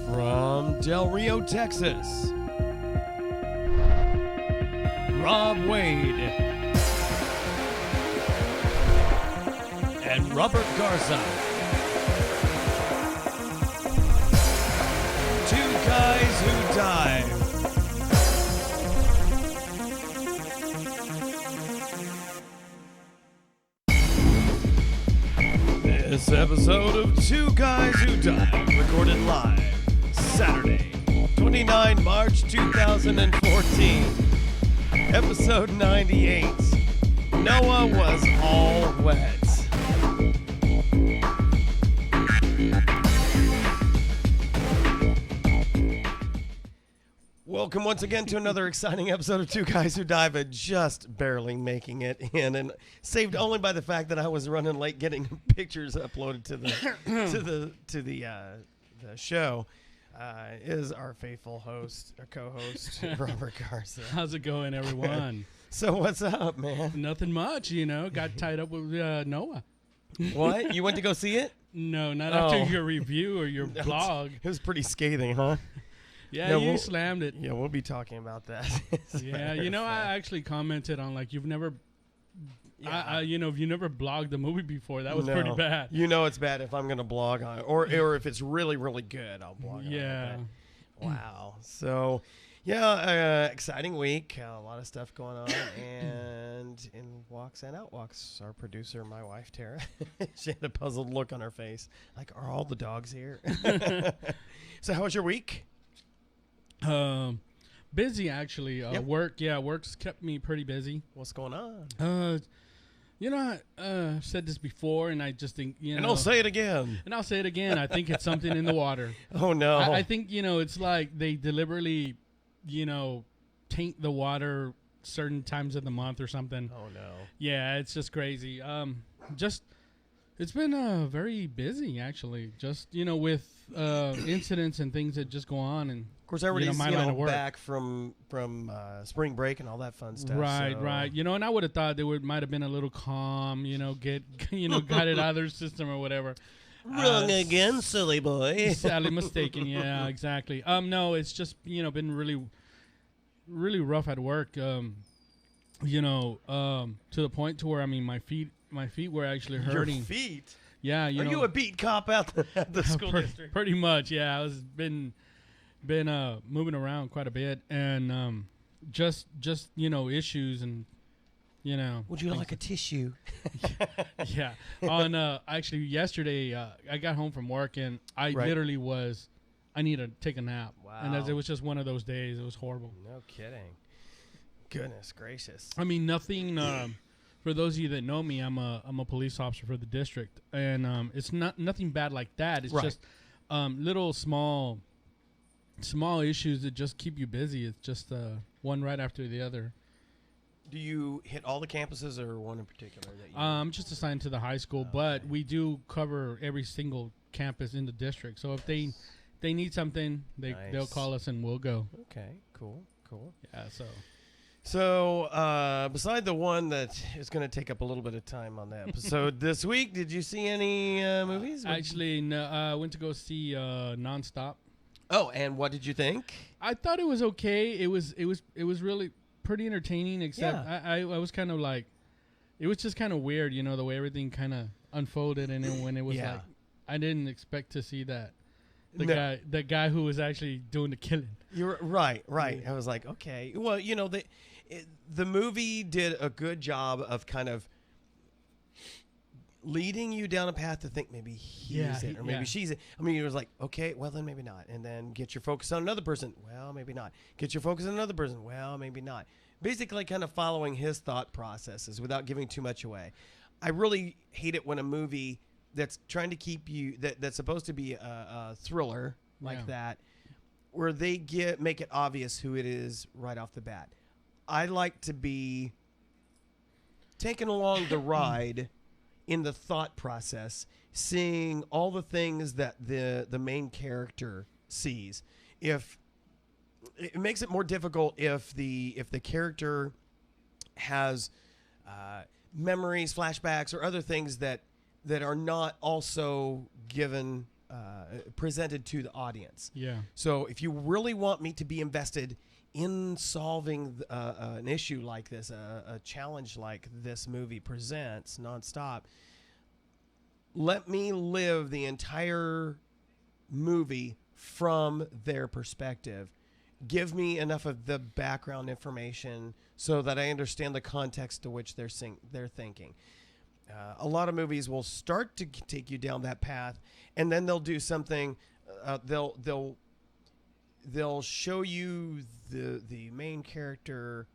From Del Rio, Texas, Rob Wade and Robert Garza. Two guys who dive. This episode of Two Guys Who Dive, recorded live Saturday, 29 March 2014, episode 98. Noah was all wet. Welcome once again to another exciting episode of Two Guys Who Dive, and just barely making it in, and saved only by the fact that I was running late getting pictures uploaded to the show. Is our faithful host, our co-host, Robert Garza. How's it going, everyone? So what's up, man? Nothing much, you know. Got tied up with Noah. What? You went to go see it? No, not after your review or your blog. It was pretty scathing, huh? Yeah, you slammed it. Yeah, we'll be talking about that. Yeah, you know, I actually commented on, like, you've never... if you never blogged the movie before, that was pretty bad. You know it's bad if I'm going to blog on it. Or if it's really, really good, I'll blog on it. Yeah. Wow. So, yeah, exciting week. A lot of stuff going on. And in walks and out walks, our producer, my wife, Tara, she had a puzzled look on her face. Like, are all the dogs here? So how was your week? Busy, actually. Yep. Work's kept me pretty busy. What's going on? I've said this before, and I just think, And I'll say it again. I think it's something in the water. Oh, no. I think, it's like they deliberately, taint the water certain times of the month or something. Oh, no. Yeah, it's just crazy. It's been very busy, actually. Just, with incidents and things that just go on. And of course, everybody's back from spring break and all that fun stuff. Right. And I would have thought might have been a little calm, got it out of their system or whatever. Wrong again, silly boy. Sadly mistaken. Yeah, exactly. No, it's just been really, really rough at work. To the point to where my feet were actually hurting. Your feet? Yeah, Are you a beat cop out at the school district? Pretty much, yeah. I was been moving around quite a bit, and just issues and Would you like a tissue? Yeah. On actually yesterday, I got home from work and I literally I need to take a nap. Wow. And it was just one of those days. It was horrible. No kidding. Goodness gracious. I mean, nothing. For those of you that know me, I'm a police officer for the district, and it's nothing bad like that. It's just little small issues that just keep you busy. It's just one right after the other. Do you hit all the campuses or one in particular? That you I'm just assigned to the high school, but we do cover every single campus in the district. So if they need something, they'll call us and we'll go. Okay, cool. Yeah, So, beside the one that is going to take up a little bit of time on the episode this week, did you see any movies? Actually, no. I went to go see Nonstop. Oh, and what did you think? I thought it was okay. It was really pretty entertaining. Except I was kind of like, it was just kind of weird, the way everything kind of unfolded, and then when it was like, I didn't expect to see that. The guy who was actually doing the killing. You're right. I was like, okay. Well, the movie did a good job of kind of leading you down a path to think maybe he's it or maybe she's it. I mean, it was like, okay, well, then maybe not. And then get your focus on another person. Well, maybe not. Get your focus on another person. Well, maybe not. Basically kind of following his thought processes without giving too much away. I really hate it when a movie that's trying to keep you, that's supposed to be a thriller like that, where they make it obvious who it is right off the bat. I like to be taken along the ride in the thought process, seeing all the things that the main character sees. If it makes it more difficult if the character has memories, flashbacks, or other things that are not also given presented to the audience. Yeah. So if you really want me to be invested in solving an issue like this, a challenge like this movie presents nonstop, let me live the entire movie from their perspective. Give me enough of the background information so that I understand the context to which they're thinking. A lot of movies will start to take you down that path, and then they'll do something. They'll show you the main character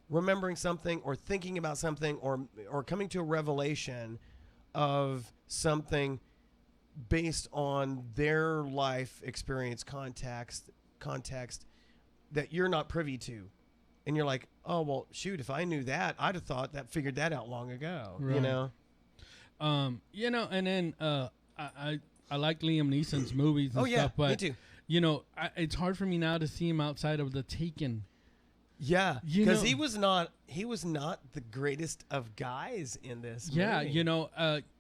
remembering something or thinking about something or coming to a revelation of something based on their life experience context that you're not privy to. And you're like, oh, well, shoot, if I knew that, I'd have figured that out long ago, right. And then I like Liam Neeson's movies and stuff, but, me too. It's hard for me now to see him outside of The Taken. Yeah, because he was not the greatest of guys in this movie.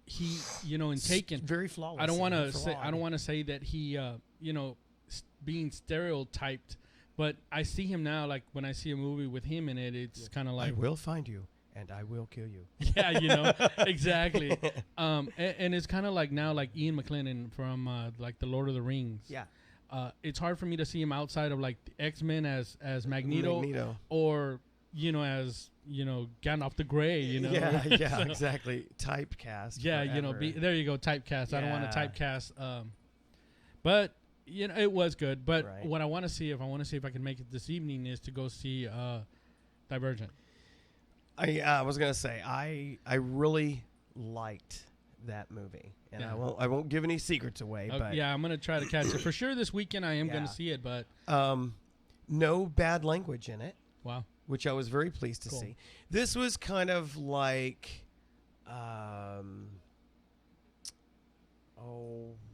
He in Taken, very flawless. I don't want to say that he being stereotyped, but I see him now, like when I see a movie with him in it, it's kind of like, I will find you and I will kill you. Yeah, exactly. And it's kind of like now, like Ian McKellen from like the Lord of the Rings. Yeah. It's hard for me to see him outside of like the X-Men as Magneto. Or as Gandalf the Grey. Yeah, exactly. Typecast. Yeah, there you go, typecast. Yeah. I don't want to typecast. But it was good. But right. What I want to see, if I can make it this evening, is to go see Divergent. I was gonna say I really liked that movie, and yeah. I won't give any secrets away. But yeah, I'm gonna try to catch it for sure this weekend. I am gonna see it, but no bad language in it. Wow, which I was very pleased to see. This was kind of like,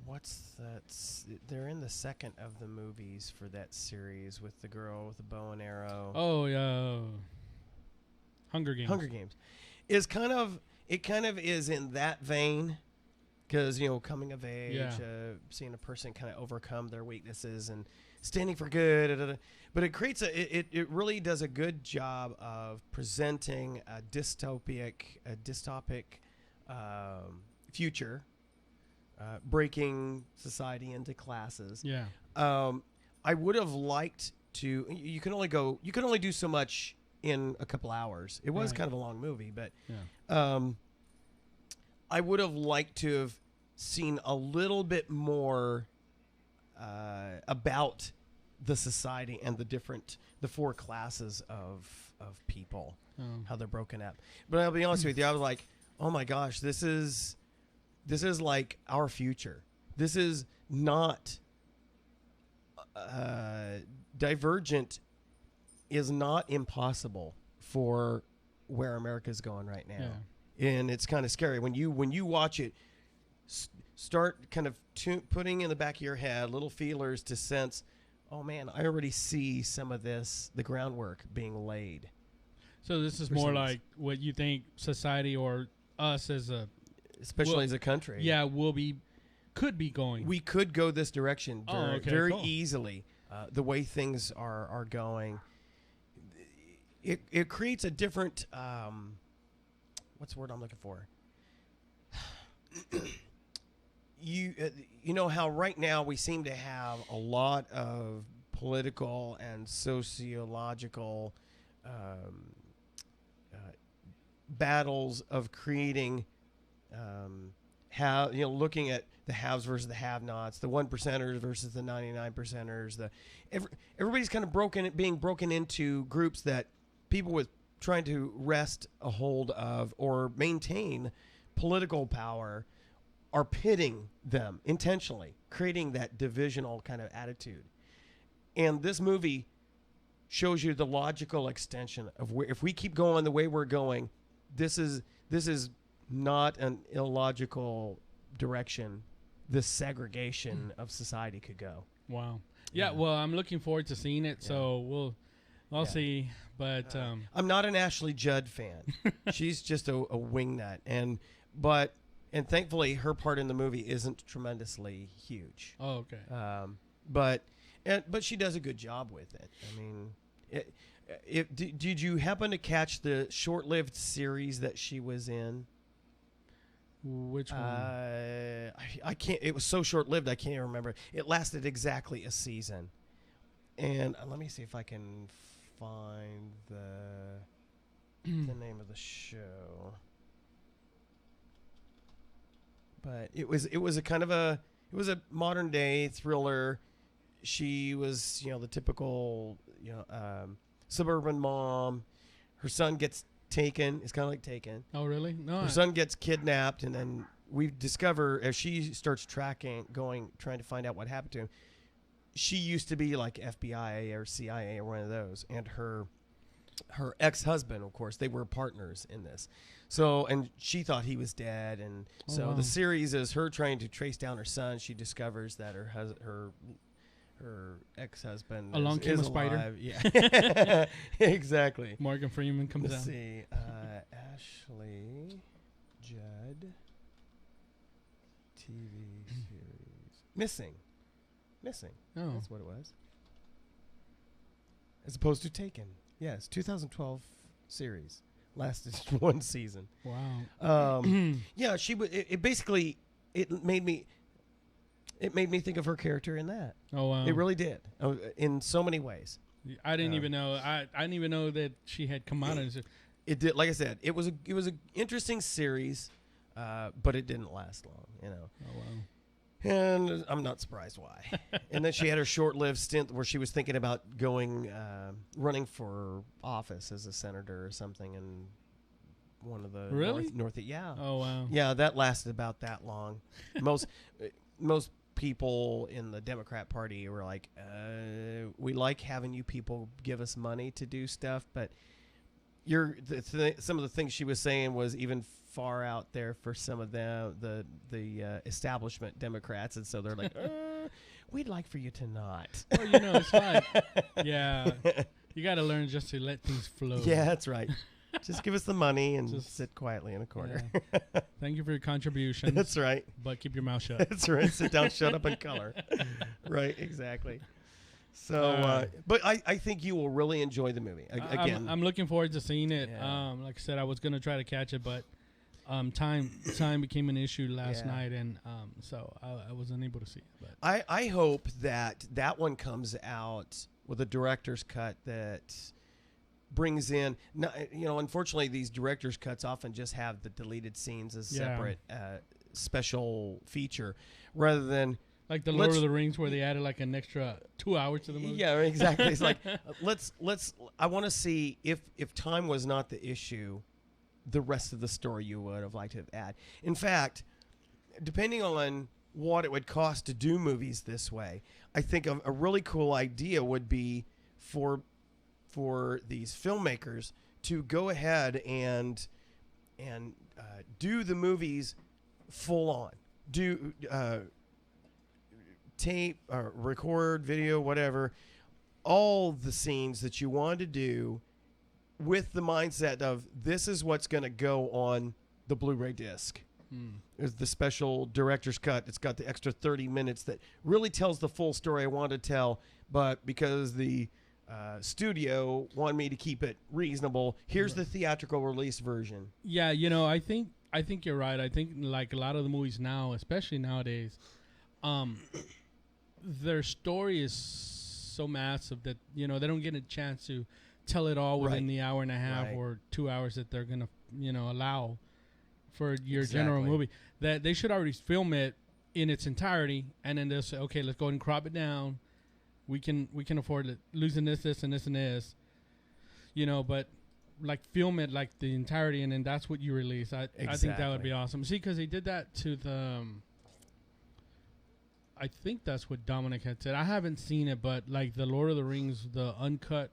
what's that? They're in the second of the movies for that series with the girl with the bow and arrow. Oh yeah, Hunger Games. Is kind of is in that vein, because coming of age, seeing a person kind of overcome their weaknesses and standing for good. But it creates it really does a good job of presenting a dystopic future, breaking society into classes. Yeah. I would have liked to. You can only do so much in a couple hours. It was kind of a long movie, but I would have liked to have seen a little bit more about the society and the four classes of people, how they're broken up. But I'll be honest with you, I was like, oh my gosh, this is like our future. This is not Divergent is not impossible for where America's going right now. Yeah. And it's kind of scary when you watch it. Start kind of putting in the back of your head little feelers to sense, oh man, I already see some of the groundwork being laid. So this is more like what you think society or us as especially as a country. Yeah, could be going. We could go this direction very easily. The way things are going, it creates a different. What's the word I'm looking for? You know how right now we seem to have a lot of political and sociological battles of creating looking at the haves versus the have-nots, the 1%ers versus the 99%ers. Everybody's kind of being broken into groups that people with trying to wrest a hold of or maintain political power are pitting them intentionally, creating that divisional kind of attitude. And this movie shows you the logical extension of where, if we keep going the way we're going, this is not an illogical direction this segregation of society could go. Wow. Yeah, well, I'm looking forward to seeing it, so I'll see. But I'm not an Ashley Judd fan. She's just a wingnut, but and thankfully her part in the movie isn't tremendously huge. Oh, okay. But she does a good job with it. I mean, did you happen to catch the short-lived series that she was in? Which one? I can't. It was so short-lived. I can't remember. It lasted exactly a season. And let me see if I can find the name of the show. But it was a kind of a modern day thriller. She was, the typical, suburban mom. Her son gets taken. It's kind of like Taken. Oh, really? No. Her son gets kidnapped, and then we discover as she starts trying to find out what happened to him. She used to be like FBI or CIA or one of those, and her ex-husband, of course, they were partners in this. So, and she thought he was dead, and the series is her trying to trace down her son. She discovers that her ex-husband along came a spider. Alive. Yeah, exactly. Morgan Freeman comes Let's out. see, Ashley Judd TV series Missing. Oh, That's what it was. As opposed to Taken. Yes, 2012 series. Lasted one season. Wow. Yeah, she would. It basically made me think of her character in that. Oh, wow. It really did. In so many ways. I didn't even know. I didn't even know that she had come out and it did. Like I said, it was an interesting series, but it didn't last long. Oh, wow. And I'm not surprised why. And then she had her short-lived stint where she was thinking about running for office as a senator or something in one of the north. Yeah. Oh, wow. Yeah, that lasted about that long. Most people in the Democrat Party were like, we like having you people give us money to do stuff, but some of the things she was saying was even far out there for some of the establishment Democrats, and so they're like, we'd like for you to not. Well, it's fine. Yeah, you got to learn just to let things flow. Yeah, that's right. Just give us the money and just sit quietly in a corner. Yeah. Thank you for your contributions. That's right. But keep your mouth shut. That's right. Sit down, shut up, and color. Right, exactly. So, but I think you will really enjoy the movie. Again, I'm looking forward to seeing it. Yeah. Like I said, I was gonna try to catch it, but time became an issue last night, and so I was unable to see it. But I hope that one comes out with a director's cut that brings in. Unfortunately, these director's cuts often just have the deleted scenes as separate special feature, rather than. Like the Lord of the Rings, where they added like an extra 2 hours to the movie. Yeah, exactly. It's like let's. I want to see if time was not the issue, the rest of the story you would have liked to add. In fact, depending on what it would cost to do movies this way, I think a really cool idea would be for these filmmakers to go ahead and do the movies full on. Do. Tape or record video, whatever, all the scenes that you want to do with the mindset of this is what's going to go on the Blu-ray disc. Is the special director's cut. It's got the extra 30 minutes that really tells the full story I want to tell, but because the studio wanted me to keep it reasonable, here's the theatrical release version. Yeah, I think you're right. I think like a lot of the movies now, especially nowadays, their story is so massive that they don't get a chance to tell it all within the hour and a half or 2 hours that they're gonna allow for your general movie. That they should already film it in its entirety, and then they'll say, okay, let's go ahead and crop it down. We can afford it, losing this and this and this, but like film it like the entirety, and then that's what you release. I think that would be awesome. See, because they did that to the. I think that's what Dominic had said. I haven't seen it, but like the Lord of the Rings, the uncut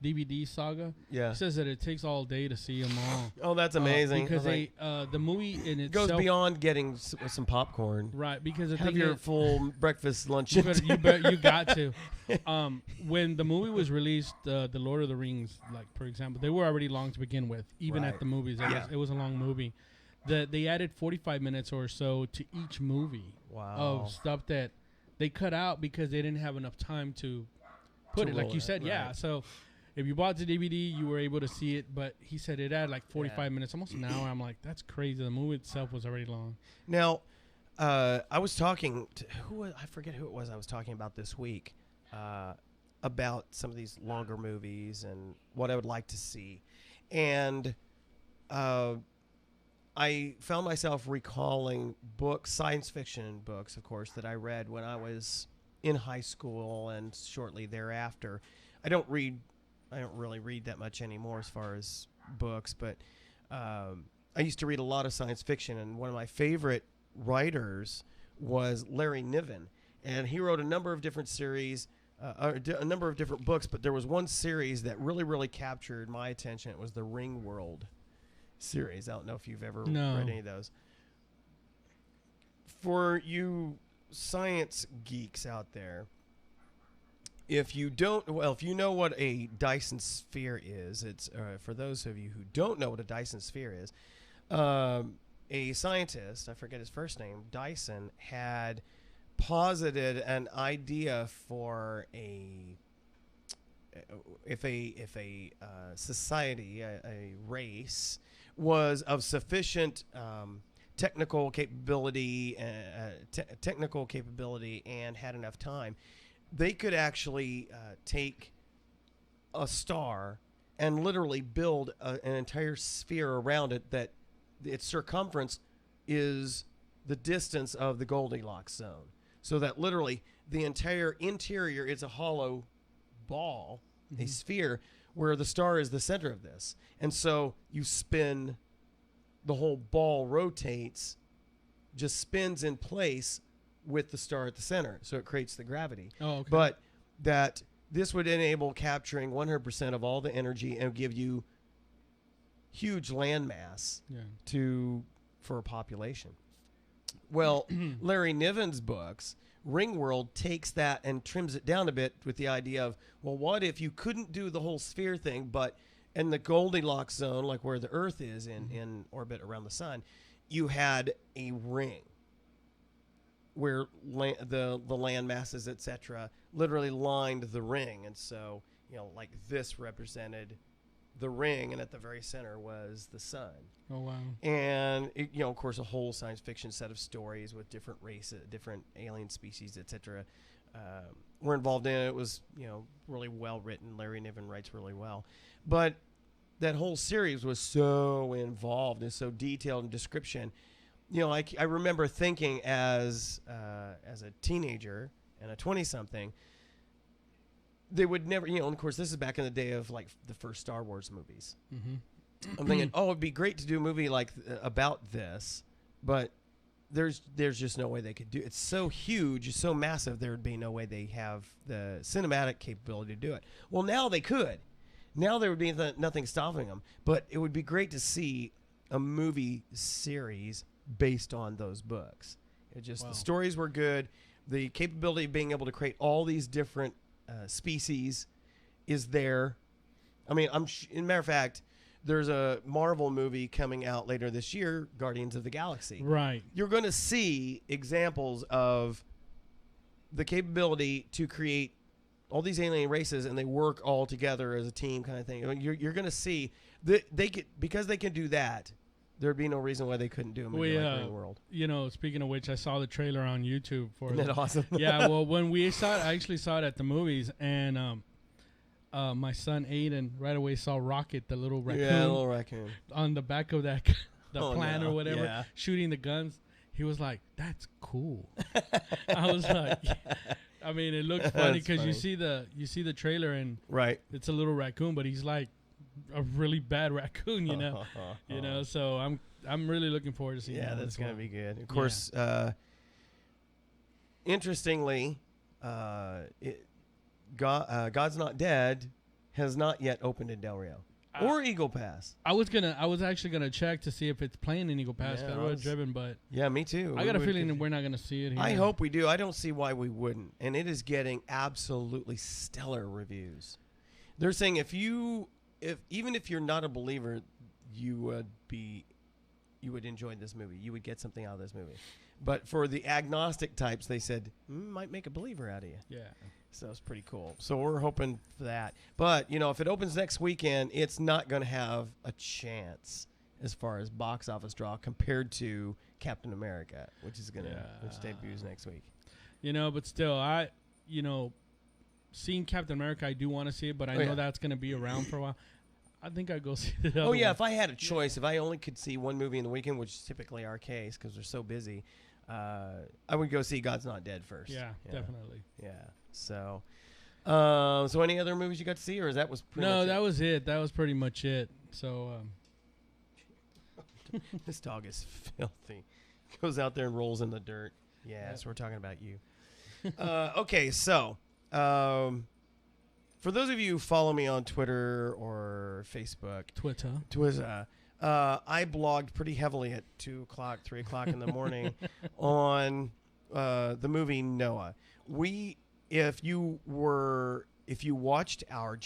DVD saga, says that it takes all day to see them all. Oh, that's amazing! Because the movie in itself goes beyond getting some popcorn, right? Because have your full breakfast, lunch. You got to. When the movie was released, the Lord of the Rings, like for example, they were already long to begin with, even at the movies. It was a long movie. that they added 45 minutes or so to each movie. Wow. Of stuff that they cut out because they didn't have enough time to put it. Like you said, yeah. So if you bought the DVD, you were able to see it. But he said it had like 45 minutes, almost an hour. I'm like, that's crazy. The movie itself was already long. Now, I was talking to I forget who it was I was talking about this week about some of these longer movies and what I would like to see. And I found myself recalling books, science fiction books, of course, that I read when I was in high school and shortly thereafter. I don't really read that much anymore as far as books, but I used to read a lot of science fiction, and one of my favorite writers was Larry Niven, and he wrote a number of different series, a number of different books, but there was one series that really, really captured my attention. It was the Ringworld series. I don't know if you've ever read any of those. For you science geeks out there, if you know what a Dyson sphere is, it's for those of you who don't know what a Dyson sphere is, a scientist, I forget his first name, Dyson, had posited an idea for if a society, a race, was of sufficient technical capability and had enough time, they could actually take a star and literally build an entire sphere around it that its circumference is the distance of the Goldilocks zone. So that literally the entire interior is a hollow ball, a sphere, where the star is the center of this. And so you spin, the whole ball rotates, just spins in place with the star at the center. So it creates the gravity. Oh, okay. But that this would enable capturing 100% of all the energy and give you huge landmass for a population. Well, Larry Niven's books, Ringworld, takes that and trims it down a bit with the idea of, well, what if you couldn't do the whole sphere thing, but in the Goldilocks zone, like where the Earth is in orbit around the sun, you had a ring where the land masses, etc., literally lined the ring. And so, like this represented the ring, and at the very center was the sun. Oh, wow. And, of course, a whole science fiction set of stories with different races, different alien species, etc., were involved in it. It was, really well written. Larry Niven writes really well. But that whole series was so involved and so detailed in description. I remember thinking as a teenager and a 20-something, they would never, and of course, this is back in the day of like the first Star Wars movies. Mm-hmm. I'm thinking, it'd be great to do a movie like about this, but there's just no way they could do it. It's so huge, so massive, there would be no way they have the cinematic capability to do it. Well, now they could. Now there would be nothing stopping them, but it would be great to see a movie series based on those books. The stories were good. The capability of being able to create all these different species is there. I mean, as a matter of fact, there's a Marvel movie coming out later this year, Guardians of the Galaxy. Right. You're going to see examples of the capability to create all these alien races, and they work all together as a team kind of thing. You're going to see that because they can do that, there'd be no reason why they couldn't do a movie like Ringworld. Speaking of which, I saw the trailer on YouTube for it. Isn't that awesome? Yeah, well, when we saw it, I actually saw it at the movies, and my son Aiden right away saw Rocket, the little raccoon. Yeah, little raccoon. On the back of that plane or whatever, shooting the guns. He was like, "That's cool." I was like, I mean, it looks funny because you see the trailer and it's a little raccoon, but he's like a really bad raccoon, So I'm really looking forward to seeing that. Yeah, that's gonna be good. Of course, interestingly, God's Not Dead has not yet opened in Del Rio or Eagle Pass. I was actually gonna check to see if it's playing in Eagle Pass. I would have driven, but yeah, me too. I got a feeling that we're not gonna see it here. I hope we do. I don't see why we wouldn't, and it is getting absolutely stellar reviews. They're saying even if you're not a believer, you you would enjoy this movie. You would get something out of this movie. But for the agnostic types, they said, might make a believer out of you. Yeah. So it's pretty cool. So we're hoping for that. But, if it opens next weekend, it's not going to have a chance as far as box office draw compared to Captain America, which debuts next week. But still, seeing Captain America, I do want to see it, but I know that's going to be around for a while. I think I'd go see the other one. If I had a choice, if I only could see one movie in the weekend, which is typically our case because we're so busy, I would go see God's Not Dead first. Yeah, definitely. Yeah. So, so any other movies you got to see, or that was pretty much that was it. That was pretty much it. So, this dog is filthy. Goes out there and rolls in the dirt. Yeah, so we're talking about you. Okay, so for those of you who follow me on Twitter or Facebook, Twitter, I blogged pretty heavily at 2 o'clock, 3 o'clock in the morning on the movie Noah. If you watched our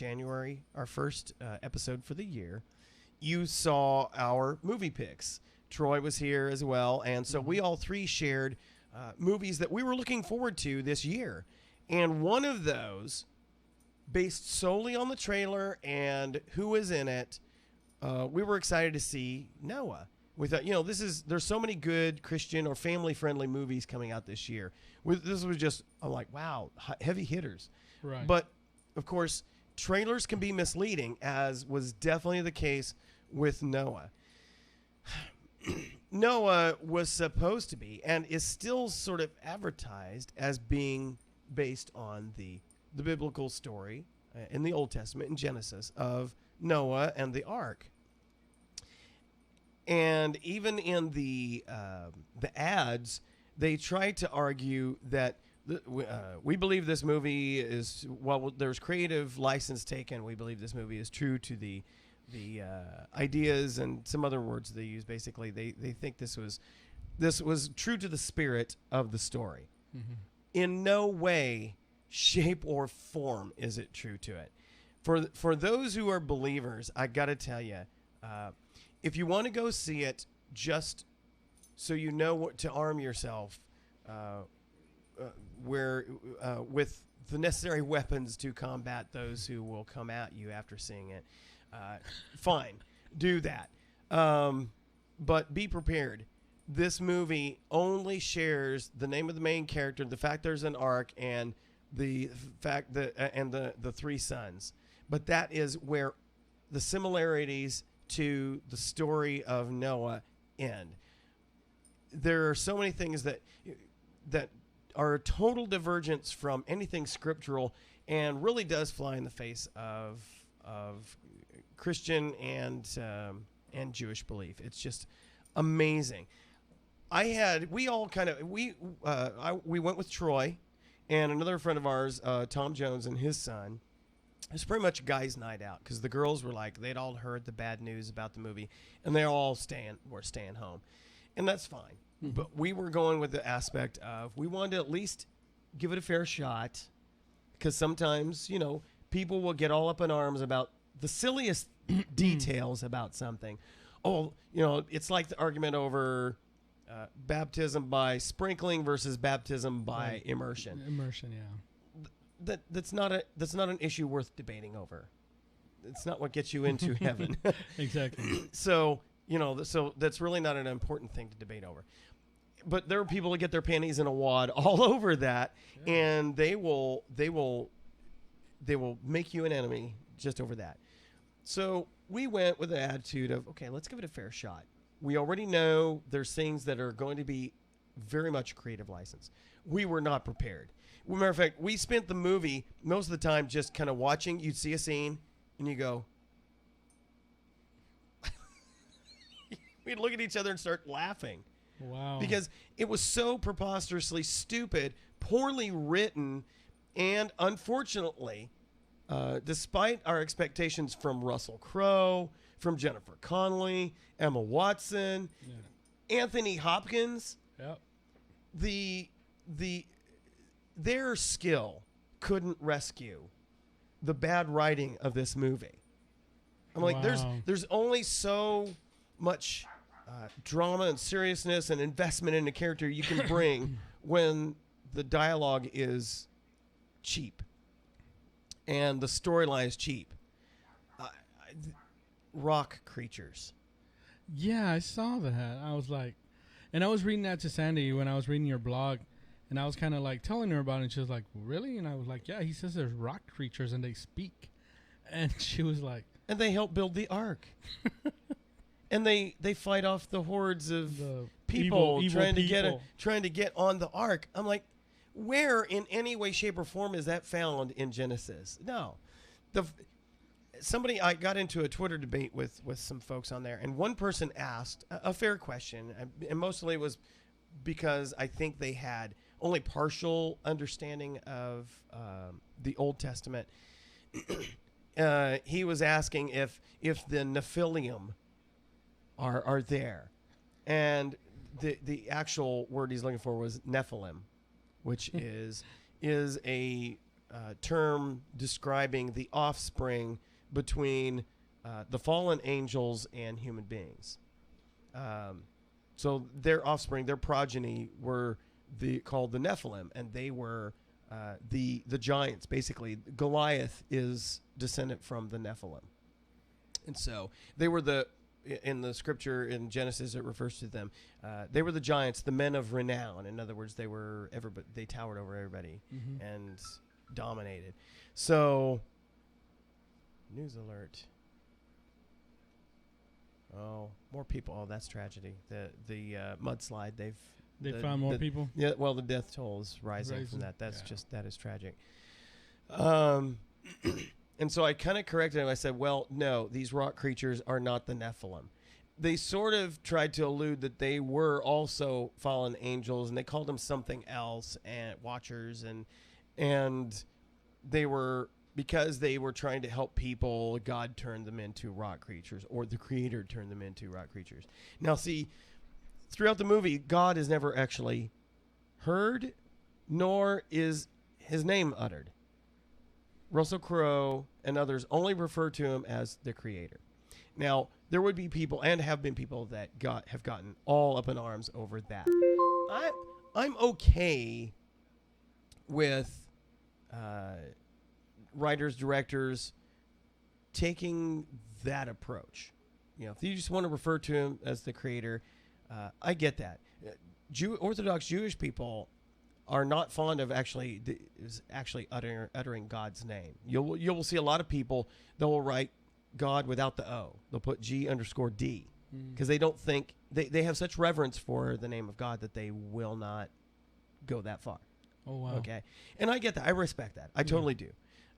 first episode for the year, you saw our movie picks. Troy was here as well, and so we all three shared movies that we were looking forward to this year. And one of those, based solely on the trailer and who was in it, we were excited to see Noah. We thought, there's so many good Christian or family-friendly movies coming out this year. This was just, I'm like, wow, heavy hitters. Right. But, of course, trailers can be misleading, as was definitely the case with Noah. Noah was supposed to be, and is still sort of advertised as being based on the biblical story in the Old Testament, in Genesis, of Noah and the ark. And even in the ads, they tried to argue that we believe this movie is, there's creative license taken. We believe this movie is true to the ideas and some other words they use. Basically, they think this was true to the spirit of the story. Mm-hmm. In no way, shape, or form is it true to it. For those who are believers, I got to tell you, if you want to go see it, just so you know what to arm yourself, with the necessary weapons to combat those who will come at you after seeing it. Fine, do that. But be prepared. This movie only shares the name of the main character, the fact there's an ark, and the fact that and the three sons. But that is where the similarities to the story of Noah end. There are so many things that are a total divergence from anything scriptural, and really does fly in the face of Christian and Jewish belief. It's just amazing. We went with Troy and another friend of ours, Tom Jones, and his son. It was pretty much a guys' night out because the girls were like, they'd all heard the bad news about the movie, and they all were staying home, and that's fine. Mm-hmm. But we were going with the aspect of we wanted to at least give it a fair shot, because sometimes people will get all up in arms about the silliest details about something. Oh, it's like the argument over baptism by sprinkling versus baptism by immersion. Immersion, yeah. That's not an issue worth debating over. It's not what gets you into heaven. Exactly. So that's really not an important thing to debate over. But there are people that get their panties in a wad all over that, yeah. And they will make you an enemy just over that. So we went with the attitude of, okay, let's give it a fair shot. We already know there's things that are going to be very much creative license. We were not prepared. Matter of fact, we spent the movie most of the time just kind of watching. You'd see a scene, and you go. We'd look at each other and start laughing. Wow. Because it was so preposterously stupid, poorly written, and unfortunately, despite our expectations from Russell Crowe, from Jennifer Connelly, Emma Watson, Anthony Hopkins, their skill couldn't rescue the bad writing of this movie. I'm like, there's only so much drama and seriousness and investment in a character you can bring when the dialogue is cheap and the storyline is cheap. Rock creatures. Yeah, I saw that. I was like, and I was reading that to Sandy when I was reading your blog, and I was kind of like telling her about it, and she was like, really? And I was like, yeah, he says there's rock creatures and they speak. And she was like... And they help build the Ark. And they fight off the hordes of people trying to get on the Ark. I'm like, where in any way, shape, or form is that found in Genesis? No. I got into a Twitter debate with some folks on there, and one person asked a fair question, and mostly it was because I think they had only partial understanding of the Old Testament. He was asking if the Nephilim are there, and the actual word he's looking for was Nephilim, which is a term describing the offspring between the fallen angels and human beings. So their offspring, their progeny, were called the Nephilim, and they were the giants. Basically, Goliath is descendant from the Nephilim, and so they were in the scripture in Genesis it refers to them. They were the giants, the men of renown. In other words, they towered over everybody and dominated. So. News alert. Oh, more people. Oh, that's tragedy. The mudslide. They found more people. Yeah. Well, the death toll is rising from that. That is tragic. And so I kind of corrected him. I said, well, no, these rock creatures are not the Nephilim. They sort of tried to allude that they were also fallen angels, and they called them something else, and watchers, and they were. Because they were trying to help people, God turned them into rock creatures, or the Creator turned them into rock creatures. Now, see, throughout the movie, God is never actually heard, nor is his name uttered. Russell Crowe and others only refer to him as the Creator. Now, there would be people, and have been people, that have gotten all up in arms over that. I'm okay with... writers, directors taking that approach. If you just want to refer to him as the Creator, I get that. Orthodox Jewish people are not fond of actually uttering God's name. You'll see a lot of people that will write God without the O. They'll put G_D because they don't think they have such reverence for the name of God that they will not go that far. Oh wow. Okay, and I get that. I respect that. I totally do.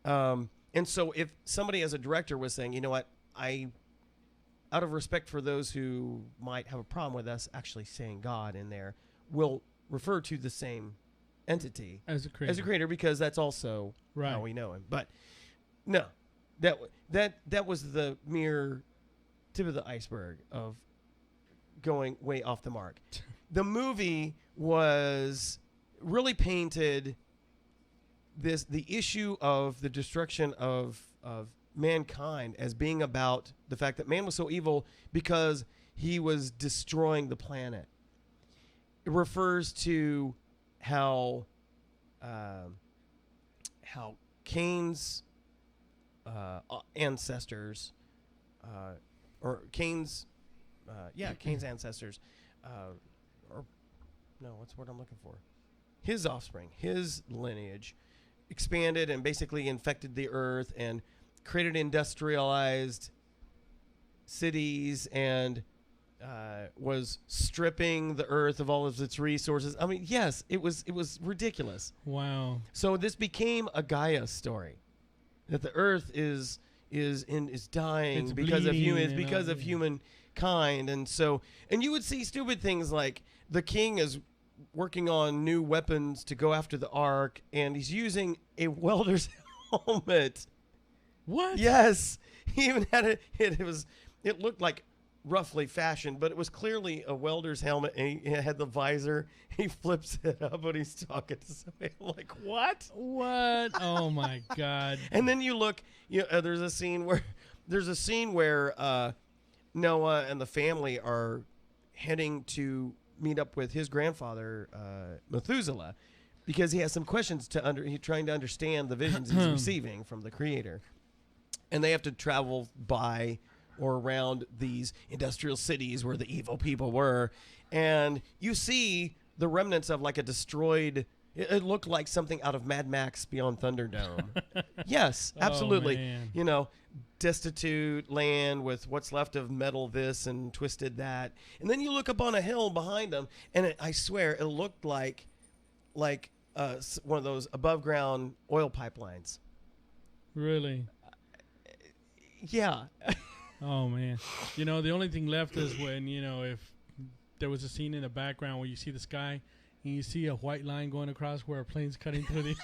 And so if somebody as a director was saying, you know what, out of respect for those who might have a problem with us actually saying God in there, will refer to the same entity as a creator because that's also how we know him. But no, that was the mere tip of the iceberg of going way off the mark. The movie was really painted the issue of the destruction of mankind as being about the fact that man was so evil because he was destroying the planet. It refers to how Cain's ancestors, Cain's ancestors, what's the word I'm looking for? His offspring, his lineage, expanded and basically infected the earth and created industrialized cities and was stripping the earth of all of its resources. I mean, yes, it was ridiculous. Wow. So this became a Gaia story, that the earth is dying It's because of bleeding, humans, of humankind, and you would see stupid things like the king is working on new weapons to go after the Ark, and he's using a welder's helmet. What? Yes, he even had it. It looked like roughly fashioned, but it was clearly a welder's helmet, and he had the visor. He flips it up when he's talking to somebody. I'm like, what? What? Oh my God! And then you look. There's a scene where Noah and the family are heading to meet up with his grandfather, Methuselah, because he has some questions he's trying to understand the visions he's receiving from the Creator. And they have to travel by or around these industrial cities where the evil people were. And you see the remnants of like a destroyed, it looked like something out of Mad Max Beyond Thunderdome. Yes, absolutely. Oh, destitute land with what's left of metal this and twisted that. And then you look up on a hill behind them, and I swear it looked like one of those above ground oil pipelines. Really? Yeah. Oh, man. The only thing left is when, if there was a scene in the background where you see the sky and you see a white line going across where a plane's cutting through the...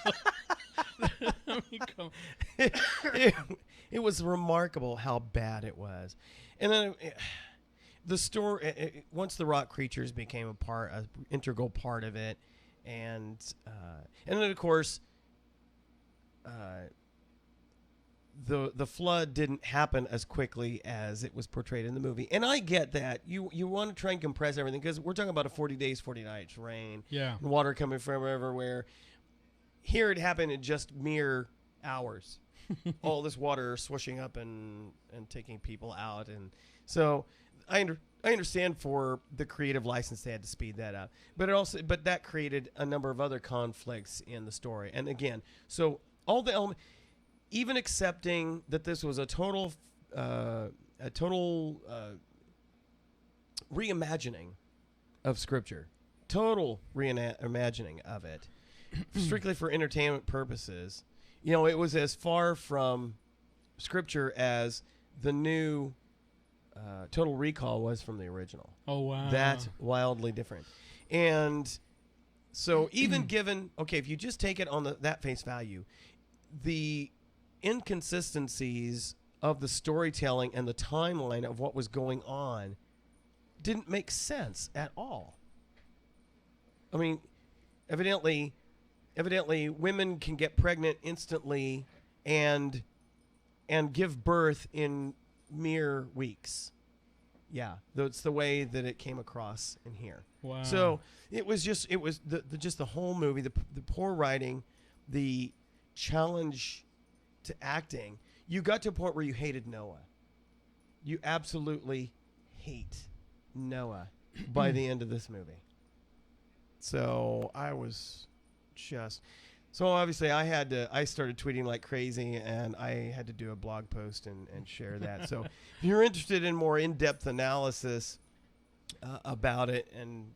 I mean, it was remarkable how bad it was. And then the story, once the rock creatures became an integral part of it, and then, of course... The flood didn't happen as quickly as it was portrayed in the movie. And I get that. You want to try and compress everything because we're talking about a 40 days, 40 nights rain. Yeah. And water coming from everywhere. Here it happened in just mere hours. All this water swooshing up and taking people out. And so I understand for the creative license they had to speed that up. But that created a number of other conflicts in the story. And again, so all the elements... Even accepting that this was a total reimagining of Scripture, total reimagining of it, strictly for entertainment purposes, it was as far from Scripture as the new Total Recall was from the original. Oh, wow. That's wildly different. And so even given, if you just take it on that face value, the inconsistencies of the storytelling and the timeline of what was going on didn't make sense at all. I mean, evidently women can get pregnant instantly and give birth in mere weeks. Yeah, that's the way that it came across in here. Wow. So it was the whole movie, the poor writing, the challenge to acting. You got to a point where you hated Noah. You absolutely hate Noah by the end of this movie. So I was just... So obviously I started tweeting like crazy, and I had to do a blog post and share that. So if you're interested in more in-depth analysis about it, and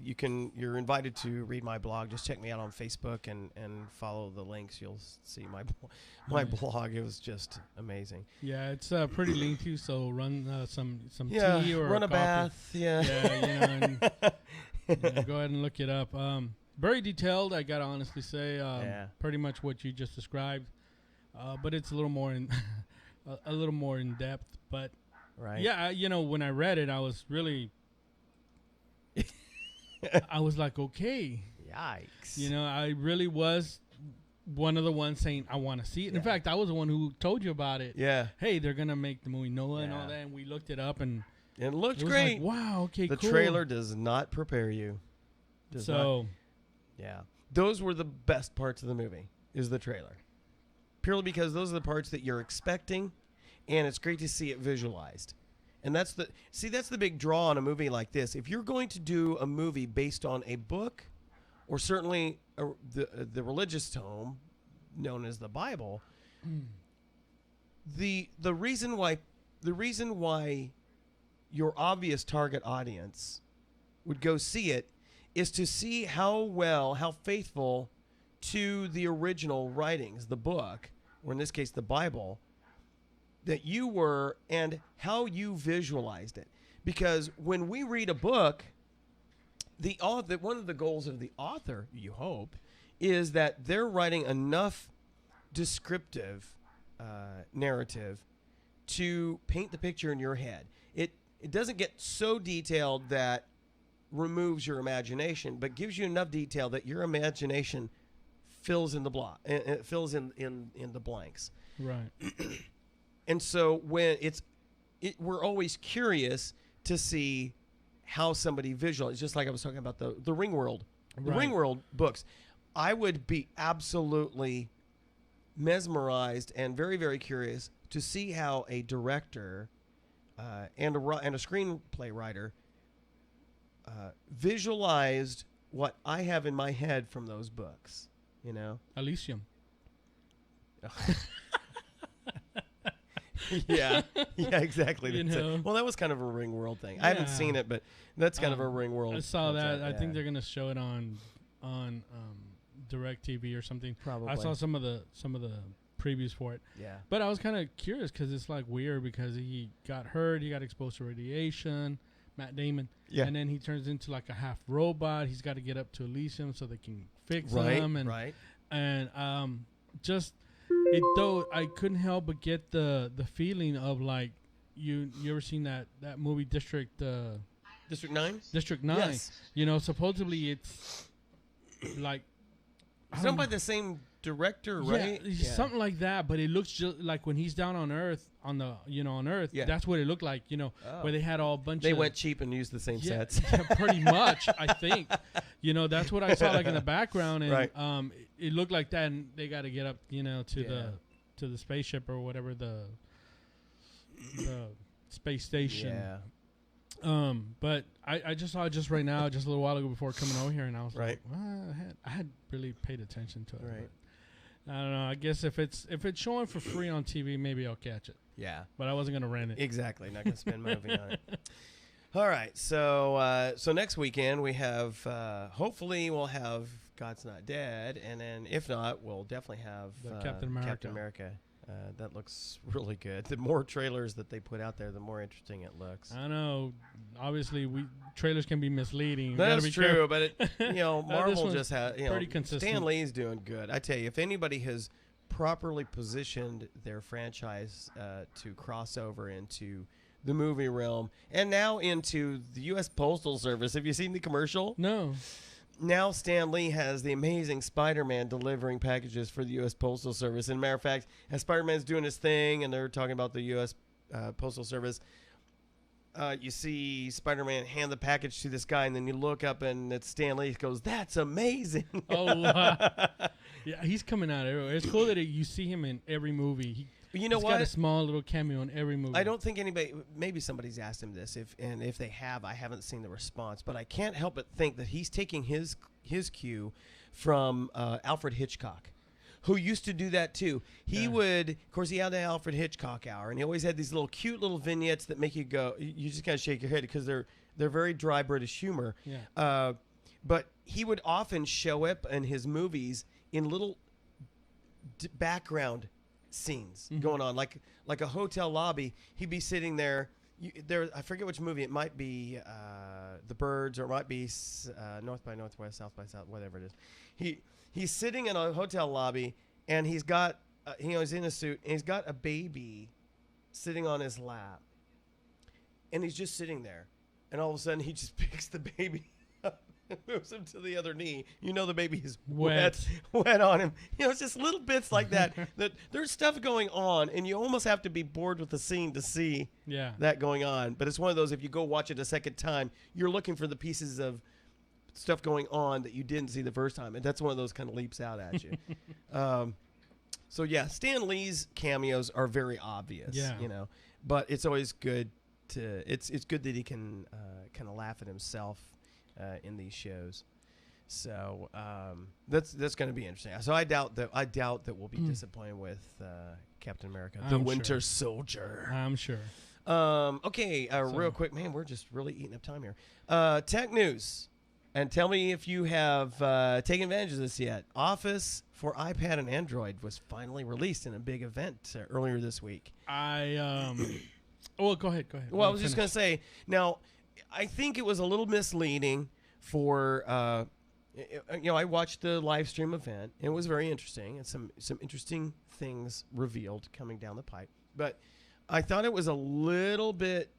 you're invited to read my blog. Just check me out on Facebook and follow the links. You'll see my blog. It was just amazing. Yeah, it's pretty lengthy, so run some tea or run a coffee. Bath. Yeah, and go ahead and look it up. Very detailed, I gotta honestly say. Pretty much what you just described, but it's a little more in depth. But right, yeah, when I read it, I was really. I was like, okay. Yikes. I really was one of the ones saying, I want to see it. Yeah. In fact, I was the one who told you about it. Yeah. Hey, they're going to make the movie Noah and all that. And we looked it up, and it looked great. Like, wow, okay, cool. The trailer does not prepare you. Yeah. Those were the best parts of the movie, is the trailer. Purely because those are the parts that you're expecting, and it's great to see it visualized. And that's the big draw on a movie like this. If you're going to do a movie based on a book, or certainly the religious tome known as the Bible, the reason why your obvious target audience would go see it is to see how faithful to the original writings, the book, or in this case the Bible, that you were, and how you visualized it. Because when we read a book, one of the goals of the author, you hope, is that they're writing enough descriptive narrative to paint the picture in your head. It doesn't get so detailed that removes your imagination, but gives you enough detail that your imagination fills in the fills in the blanks. Right. And so when we're always curious to see how somebody visualizes. Just like I was talking about the Ringworld, the Right. Ringworld books. I would be absolutely mesmerized and very, very curious to see how a director and a screenplay writer visualized what I have in my head from those books. You know, Elysium. yeah, exactly. You know? Well, that was kind of a Ringworld thing. I haven't seen it, but that's kind of a Ringworld. I saw that. concept, I think they're gonna show it on DirecTV or something. Probably. I saw some of the previews for it. Yeah. But I was kind of curious because it's like weird because he got hurt, he got exposed to radiation, Matt Damon. Yeah. And then he turns into like a half robot. He's got to get up to Elysium so they can fix Right. him. And, Right. And just it though I couldn't help but get the feeling of like you ever seen that movie District 9? District 9. Yes. You know, supposedly it's like It's done by the same director, right? Yeah, something like that. But it looks just like when he's down on Earth, on Earth. Yeah. That's what it looked like. You know, where they had all a bunch. They went cheap and used the same sets. Yeah, pretty much. I think. You know, that's what I saw like in the background, and Right. it looked like that, and they got to get up, you know, to the spaceship or whatever the space station. Yeah. But I just saw it just right now, just a little while ago before coming over here, and I was Right. like, well, I had really paid attention to it. Right. But I don't know. I guess if it's showing for free on TV, maybe I'll catch it. Yeah. But I wasn't gonna rent it. Exactly. Not gonna spend money on it. All right. So next weekend we have. Hopefully we'll have God's Not Dead, and then if not, we'll definitely have Captain America. Captain America. That looks really good. The more trailers that they put out there, the more interesting it looks. I know. Obviously, trailers can be misleading. That's be true, careful. but Marvel one's just has pretty consistent. Stan Lee's doing good. I tell you, if anybody has properly positioned their franchise to cross over into the movie realm and now into the U.S. Postal Service, have you seen the commercial? No. Now Stan Lee has the Amazing Spider-Man delivering packages for the U.S. Postal Service. And matter of fact, as Spider-Man's doing his thing and they're talking about the U.S. Postal Service, you see Spider-Man hand the package to this guy, and then you look up and it's Stan Lee. He goes, "That's amazing." Oh, wow. Yeah, he's coming out everywhere. It's cool that you see him in every movie. You know he's what? got a small little cameo in every movie. I don't think anybody, maybe somebody's asked him this, if they have, I haven't seen the response, but I can't help but think that he's taking his cue from Alfred Hitchcock, who used to do that too. He would, of course, he had the Alfred Hitchcock hour, and he always had these little cute little vignettes that make you go, you just kind of shake your head because they're very dry British humor. Yeah. But he would often show up in his movies in little background scenes going on, like a hotel lobby. He'd be sitting there. I forget which movie. It might be The Birds, or it might be North by Northwest, South by South, whatever it is. He's sitting in a hotel lobby, and he's got he's in a suit, and he's got a baby sitting on his lap, and he's just sitting there, and all of a sudden he just picks the baby up and moves him to the other knee. You know the baby is wet on him. It's just little bits like that. That there's stuff going on, and you almost have to be bored with the scene to see that going on. But it's one of those, if you go watch it a second time, you're looking for the pieces of stuff going on that you didn't see the first time, and that's one of those kind of leaps out at you. So yeah, Stan Lee's cameos are very obvious. But it's always good to it's good that he can kind of laugh at himself in these shows. So that's going to be interesting. So I doubt that we'll be disappointed with Captain America, the Winter Soldier. I'm sure. Okay, real quick, man, we're just really eating up time here. Tech news, and tell me if you have taken advantage of this yet. Office for iPad and Android was finally released in a big event earlier this week. Well, go ahead. Well, I was just going to say, now, I think it was a little misleading for, I watched the live stream event. And it was very interesting, and some interesting things revealed coming down the pipe. But I thought it was a little bit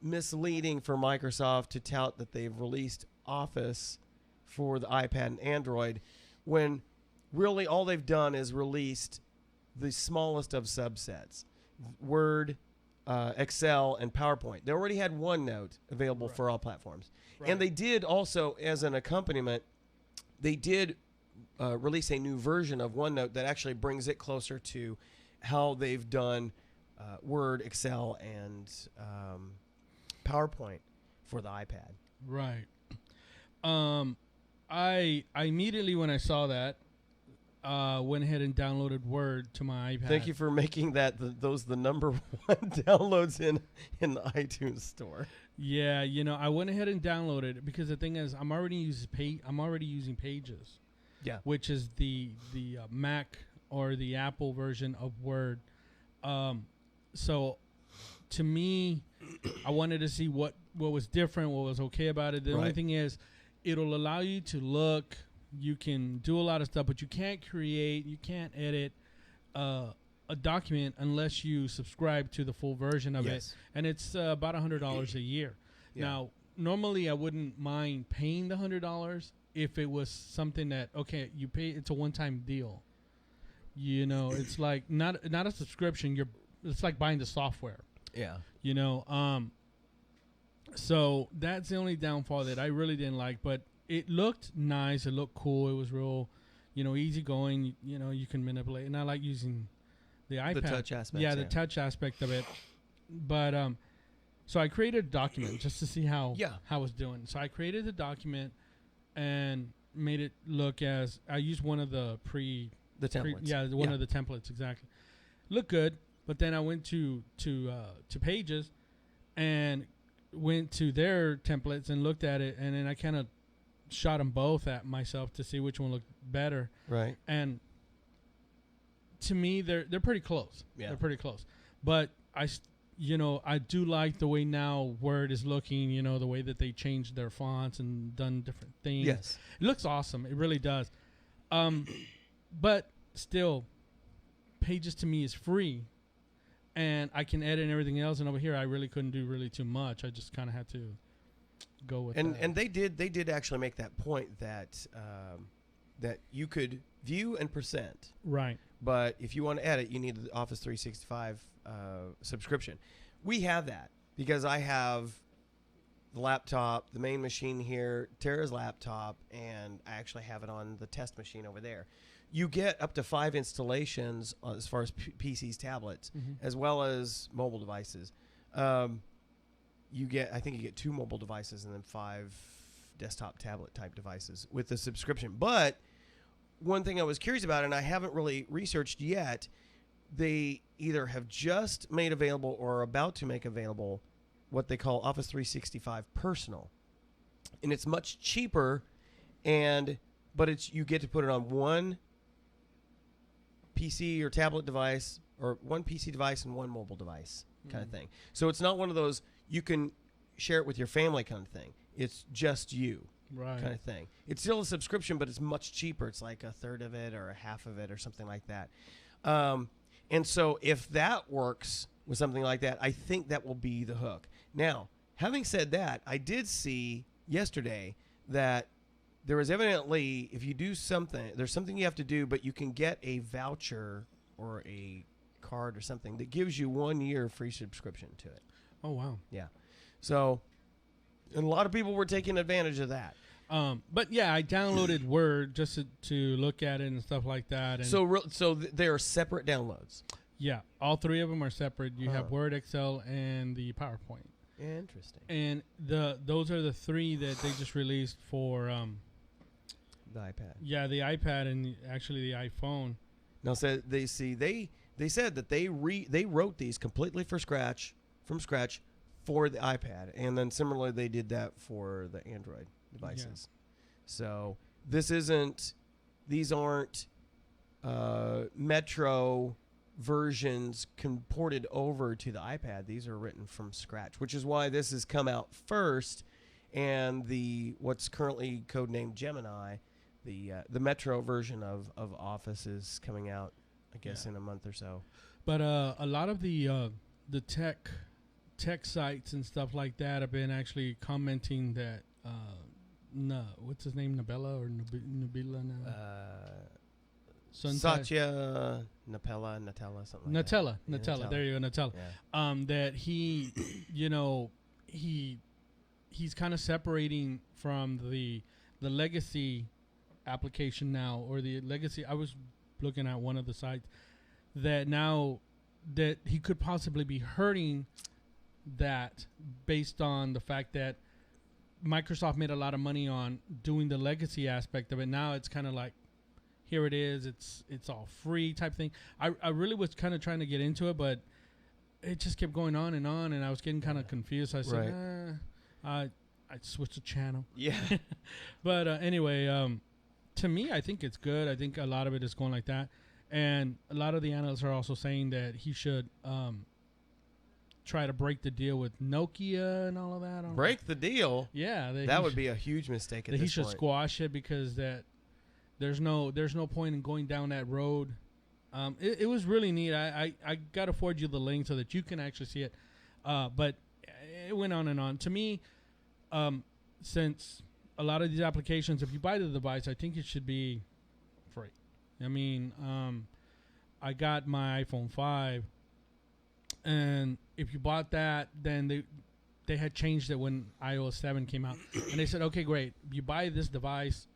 misleading for Microsoft to tout that they've released Office for the iPad and Android, when really all they've done is released the smallest of subsets. Word, Excel and PowerPoint. They already had OneNote available for all platforms. Right. And they did also, as an accompaniment, they did release a new version of OneNote that actually brings it closer to how they've done Word, Excel, and PowerPoint for the iPad. Right. I immediately, when I saw that, went ahead and downloaded Word to my iPad. Thank you for making that those the number one downloads in the iTunes store. Yeah, I went ahead and downloaded it because the thing is, I'm already using Pages. Yeah, which is the Mac or the Apple version of Word. So, to me, I wanted to see what was different, what was okay about it. The only thing is, it'll allow you to look. You can do a lot of stuff, but you can't edit a document unless you subscribe to the full version of it. And it's about $100 a year. Yeah. Now, normally I wouldn't mind paying the $100 if it was something that, okay, you pay, it's a one-time deal. It's like not a subscription. It's like buying the software. Yeah. So that's the only downfall that I really didn't like, but it looked nice. It looked cool. It was real, easy going. You can manipulate. And I like using the iPad. The touch aspect. Yeah, the touch aspect of it. But so I created a document just to see how it's doing. So I created the document and made it look as I used one of the templates. One of the templates, exactly. Looked good, but then I went to Pages and went to their templates and looked at it, and then I kind of shot them both at myself to see which one looked better. Right. And to me, they're pretty close. Yeah. They're pretty close. But I do like the way now Word is looking, the way that they changed their fonts and done different things. Yes. It looks awesome. It really does. But still, Pages to me is free. And I can edit and everything else. And over here, I really couldn't do really too much. I just kind of had to go with that. And they did actually make that point that that you could view and present. Right. But if you want to edit, you need the Office 365 subscription. We have that because I have the laptop, the main machine here, Tara's laptop, and I actually have it on the test machine over there. You get up to 5 installations as far as PCs, tablets, as well as mobile devices. I think you get 2 mobile devices and then 5 desktop tablet type devices with the subscription. But one thing I was curious about, and I haven't really researched yet, they either have just made available or are about to make available what they call Office 365 Personal. And it's much cheaper, but you get to put it on one PC or tablet device, or one PC device and one mobile device kind of thing. So it's not one of those you can share it with your family kind of thing. It's just you kind of thing. It's still a subscription, but it's much cheaper. It's like a third of it or a half of it or something like that. And so if that works with something like that, I think that will be the hook. Now, having said that, I did see yesterday that there is evidently, if you do something, there's something you have to do, but you can get a voucher or a card or something that gives you 1 year free subscription to it. Oh, wow. Yeah. So, and a lot of people were taking advantage of that. But yeah, I downloaded Word just to look at it and stuff like that. And so they are separate downloads. Yeah, all 3 of them are separate. You have Word, Excel, and the PowerPoint. Interesting. And those are the 3 that they just released for the iPad. Yeah, the iPad and actually the iPhone. Now, so they said that they wrote these completely from scratch for the iPad, and then similarly they did that for the Android devices. Yeah. So these aren't Metro versions ported over to the iPad. These are written from scratch, which is why this has come out first, and what's currently codenamed Gemini, the Metro version of Office is coming out, I guess, in a month or so. But a lot of the tech sites and stuff like that have been actually commenting that what's his name, Nabila or Nabila now? Satya Nutella, something like Nutella. that. Nutella. There you go, Nutella. Yeah. That he, he's kind of separating from the legacy application now, or the legacy. I was looking at one of the sites that now that he could possibly be hurting that based on the fact that Microsoft made a lot of money on doing the legacy aspect of it. Now it's kind of like, here it is, it's all free type thing. I really was kind of trying to get into it, but it just kept going on, and I was getting kind of confused. So I said, I switched the channel. Yeah. But anyway, to me, I think it's good. I think a lot of it is going like that. And a lot of the analysts are also saying that he should try to break the deal with Nokia and all of that. Break the deal? Yeah. That would be a huge mistake at this point. He should squash it, because that there's no point in going down that road. It was really neat. I got to forward you the link so that you can actually see it. But it went on and on. To me, since a lot of these applications, if you buy the device, I think it should be free. I mean, I got my iPhone 5, and if you bought that, then they had changed it when iOS 7 came out. And they said, okay, great. You buy this device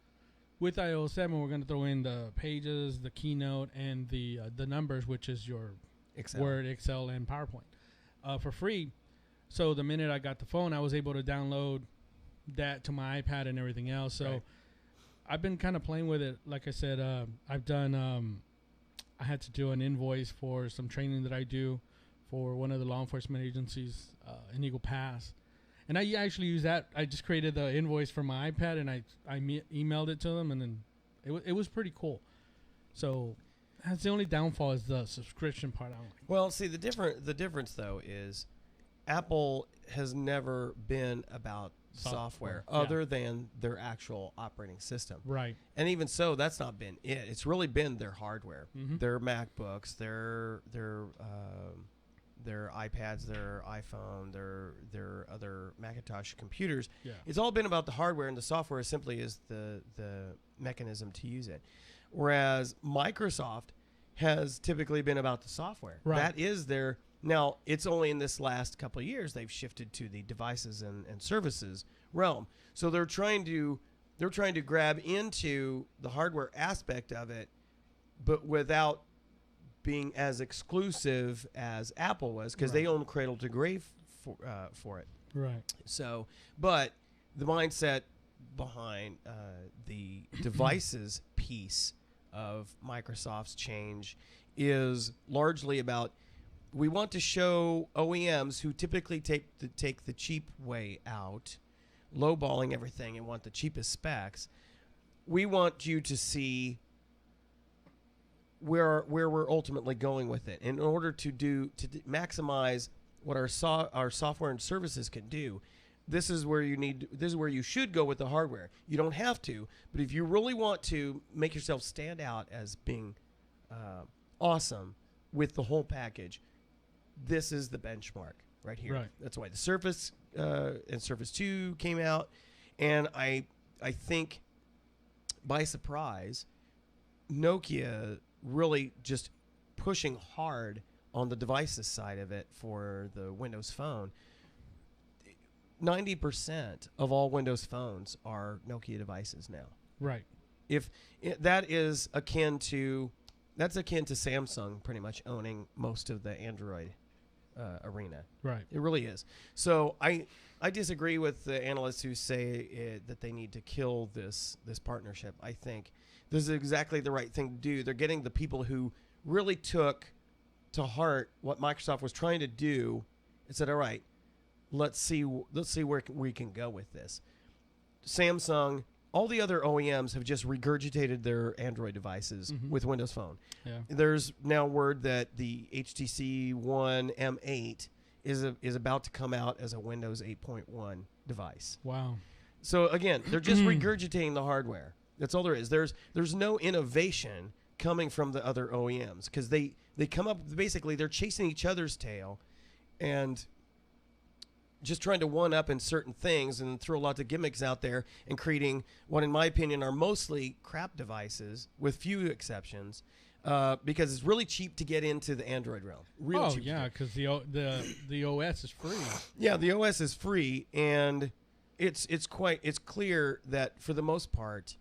with iOS 7, we're going to throw in the pages, the keynote, and the numbers, which is your Word, Excel, and PowerPoint, for free. So the minute I got the phone, I was able to download that to my iPad and everything else. So I've been kind of playing with it. Like I said, I've done, I had to do an invoice for some training that I do for one of the law enforcement agencies in Eagle Pass. And I actually use that. I just created the invoice for my iPad, and I emailed it to them, and then it was pretty cool. So that's the only downfall, is the subscription part. I don't like. Well, see, the difference though is Apple has never been about software other than their actual operating system. Right. And even so, that's not been it. It's really been their hardware, their MacBooks, their iPads, their iPhone, their other Macintosh computers. Yeah. It's all been about the hardware, and the software simply is the mechanism to use it. Whereas Microsoft has typically been about the software. Right. That is their. Now, it's only in this last couple of years they've shifted to the devices and services realm. So they're trying to grab into the hardware aspect of it, but without being as exclusive as Apple was, because they own cradle to grave for it. Right. So, but the mindset behind the devices piece of Microsoft's change is largely about, we want to show OEMs who typically take the cheap way out, lowballing everything and want the cheapest specs. We want you to see where we're ultimately going with it, in order to maximize what our software and services can do. This is where you should go with the hardware. You don't have to, but if you really want to make yourself stand out as being awesome with the whole package, this is the benchmark right here. Right. That's why the Surface and Surface 2 came out, and I think by surprise, Nokia really just pushing hard on the devices side of it for the Windows Phone. 90% of all Windows phones are Nokia devices now. Right. That's akin to Samsung pretty much owning most of the Android arena. Right. It really is. So I disagree with the analysts who say that they need to kill this partnership. I think this is exactly the right thing to do. They're getting the people who really took to heart what Microsoft was trying to do and said, all right, let's see where we can go with this. Samsung, all the other OEMs have just regurgitated their Android devices with Windows Phone. Yeah. There's now word that the HTC One M8 is about to come out as a Windows 8.1 device. Wow. So again, they're just regurgitating the hardware. That's all there is. There's no innovation coming from the other OEMs, because they come up, basically they're chasing each other's tail, and just trying to one up in certain things and throw lots of gimmicks out there and creating what, in my opinion, are mostly crap devices with few exceptions. Because it's really cheap to get into the Android realm. Real cheap. Yeah, because the OS is free. Yeah, the OS is free, and it's clear that for the most part,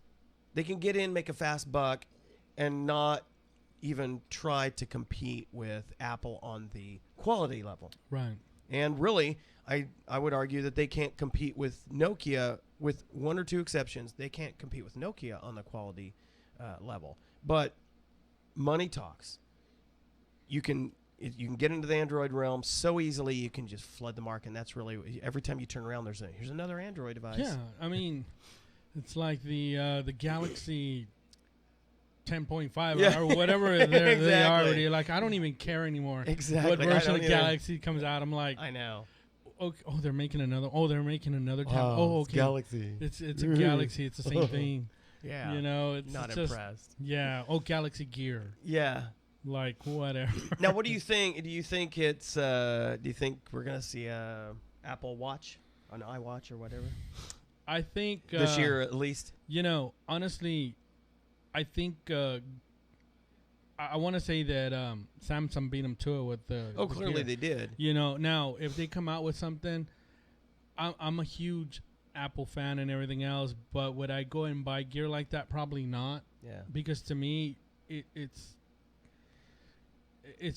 they can get in, make a fast buck, and not even try to compete with Apple on the quality level. Right. And really, I would argue that they can't compete with Nokia, with one or two exceptions. They can't compete with Nokia on the quality level. But money talks. You can get into the Android realm so easily. You can just flood the market. And that's really, every time you turn around, here's another Android device. Yeah, I mean, it's like the Galaxy 10.5 or whatever Exactly. they are already. Like, I don't even care anymore. Exactly. What version of Galaxy comes out? I'm like, I know. Okay, they're making another. Oh, they're making another tab. Okay. It's Galaxy. It's a Galaxy. It's the same thing. Yeah. You know, it's not just, impressed. Yeah. Oh, Galaxy Gear. Yeah. Like, whatever. Now, what do you think? Do you think it's? Do you think we're gonna see a Apple Watch, an iWatch or whatever? I think this year at least. You know, honestly, I think I want to say that Samsung beat them to it with the. Oh, clearly they did. You know, now if they come out with something, I'm a huge Apple fan and everything else, but would I go and buy gear like that? Probably not. Yeah. Because to me, it's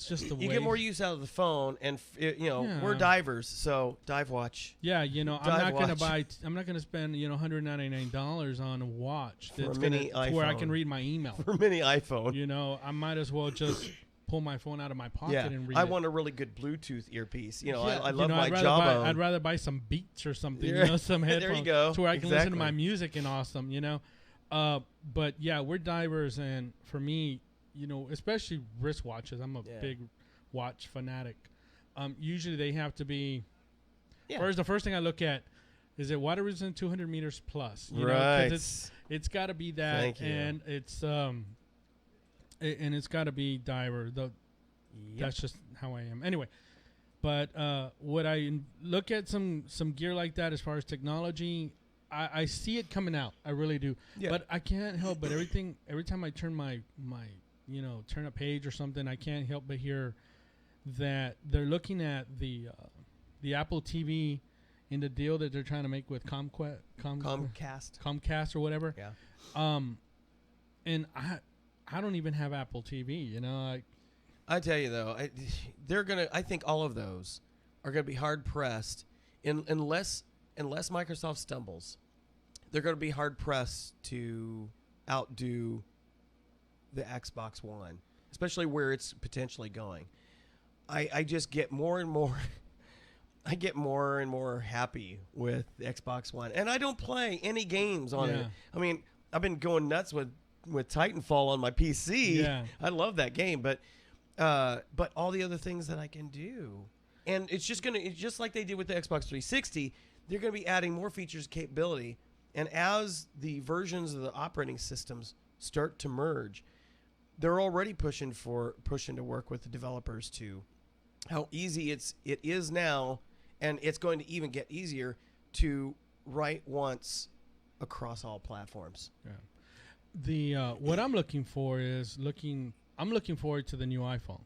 just the way you get more use out of the phone, and we're divers, so dive watch. Yeah, you know, I'm not gonna spend $199 on a watch that's where I can read my email for a mini iPhone. You know, I might as well just pull my phone out of my pocket and read. I want a really good Bluetooth earpiece. You know, I love my Jawbone. I'd rather buy some Beats or something. You know, some headphones. There you go. To where I can listen to my music and awesome. You know, but yeah, we're divers, and for me, you know, especially wristwatches. I'm a big watch fanatic. Usually they have to be. Yeah. First, the first thing I look at is it water resistant 200 meters plus. You know, 'cause it's got to be that. Thank you. And it's and it's got to be diver. That's just how I am. Anyway, but would I look at some gear like that as far as technology? I see it coming out. I really do. Yeah. But I can't help but every time I turn my turn a page or something, I can't help but hear that they're looking at the Apple TV in the deal that they're trying to make with Comcast or whatever. Yeah. And I don't even have Apple TV. You know, I tell you though, I think all of those are gonna be hard pressed unless Microsoft stumbles. They're gonna be hard pressed to outdo the Xbox One, especially where it's potentially going. I just get more and more I get more and more happy with the Xbox One, and I don't play any games on it. I mean, I've been going nuts with Titanfall on my PC. Yeah. I love that game, but all the other things that I can do, and it's just like they did with the Xbox 360. They're gonna be adding more features and capability, and as the versions of the operating systems start to merge, they're already pushing to work with the developers to how easy it is now, and it's going to even get easier to write once across all platforms. Yeah. The what I'm looking for is I'm looking forward to the new iPhone,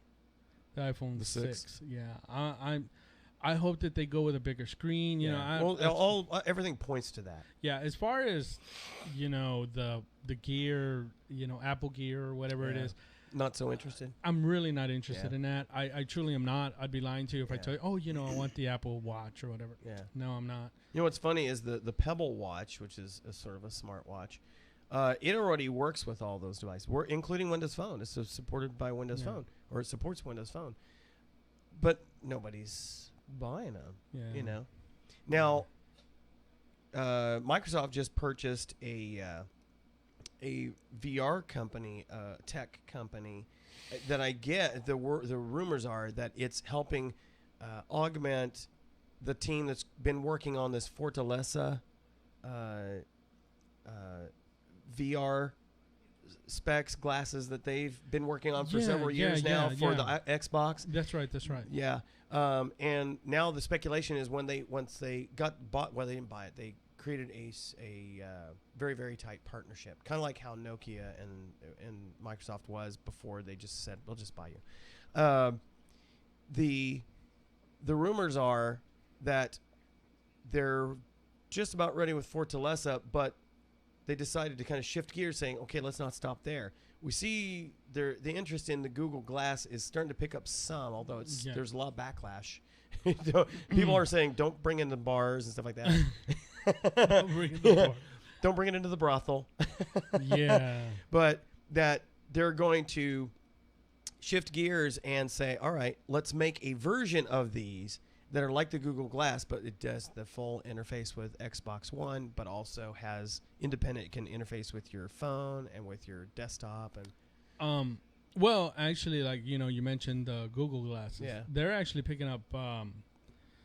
the iPhone 6. Yeah, I hope that they go with a bigger screen. You know, everything points to that. Yeah, as far as the gear, Apple Gear or whatever it is. Not so interested. I'm really not interested in that. I truly am not. I'd be lying to you if I tell you, I want the Apple Watch or whatever. Yeah. No, I'm not. You know what's funny is the Pebble Watch, which is a sort of a smart watch. It already works with all those devices, including Windows Phone. It's supported by Windows Phone, or it supports Windows Phone. But nobody's buying them. Yeah. You know. Now, Microsoft just purchased a VR company, tech company, that I get the rumors are that it's helping augment the team that's been working on this Fortaleza VR specs glasses that they've been working on for several years now for the Xbox. That's right. Yeah. And now the speculation is once they got bought, well, they didn't buy it. They created a very, very tight partnership, kind of like how Nokia and Microsoft was before. They just said, we'll just buy you. The rumors are that they're just about ready with Fortaleza, but they decided to kind of shift gears, saying, okay, let's not stop there. We see the interest in the Google Glass is starting to pick up some, although there's a lot of backlash. People are saying, don't bring in the bars and stuff like that. Don't bring it into the brothel. Yeah. But that they're going to shift gears and say, all right, let's make a version of these that are like the Google Glass, but it does the full interface with Xbox One, but also has independent, can interface with your phone and with your desktop. And well, actually, like, you mentioned the Google glasses. Yeah. They're actually picking up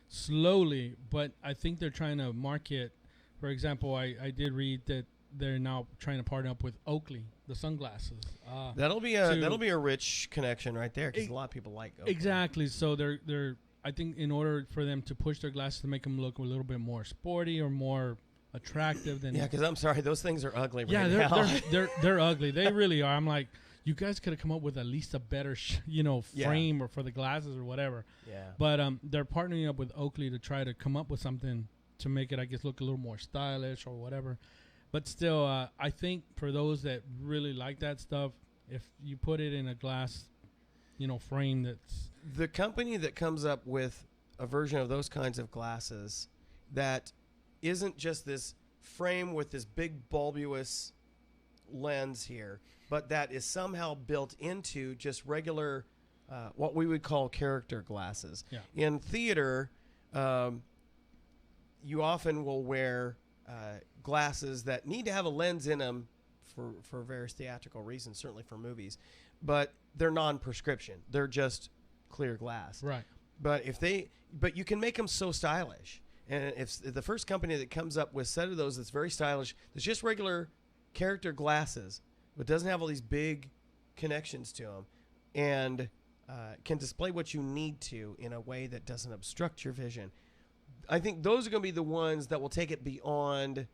slowly, but I think they're trying to market. For example, I did read that they're now trying to partner up with Oakley, the sunglasses. That'll be a rich connection right there, because a lot of people like Oakley. Exactly. So they're I think in order for them to push their glasses to make them look a little bit more sporty or more attractive than because I'm sorry, those things are ugly. They're ugly. They really are. I'm like, you guys could have come up with at least a better frame or for the glasses or whatever. Yeah. But they're partnering up with Oakley to try to come up with something to make it, I guess, look a little more stylish or whatever. But still, I think for those that really like that stuff, if you put it in a glass, frame that's... The company that comes up with a version of those kinds of glasses that isn't just this frame with this big bulbous lens here, but that is somehow built into just regular, what we would call character glasses. Yeah. In theater, you often will wear glasses that need to have a lens in them for various theatrical reasons, certainly for movies, but they're non-prescription. They're just clear glass. Right. But you can make them so stylish. And if the first company that comes up with a set of those that's very stylish, that's just regular character glasses, but doesn't have all these big connections to them, and can display what you need to in a way that doesn't obstruct your vision, I think those are going to be the ones that will take it beyond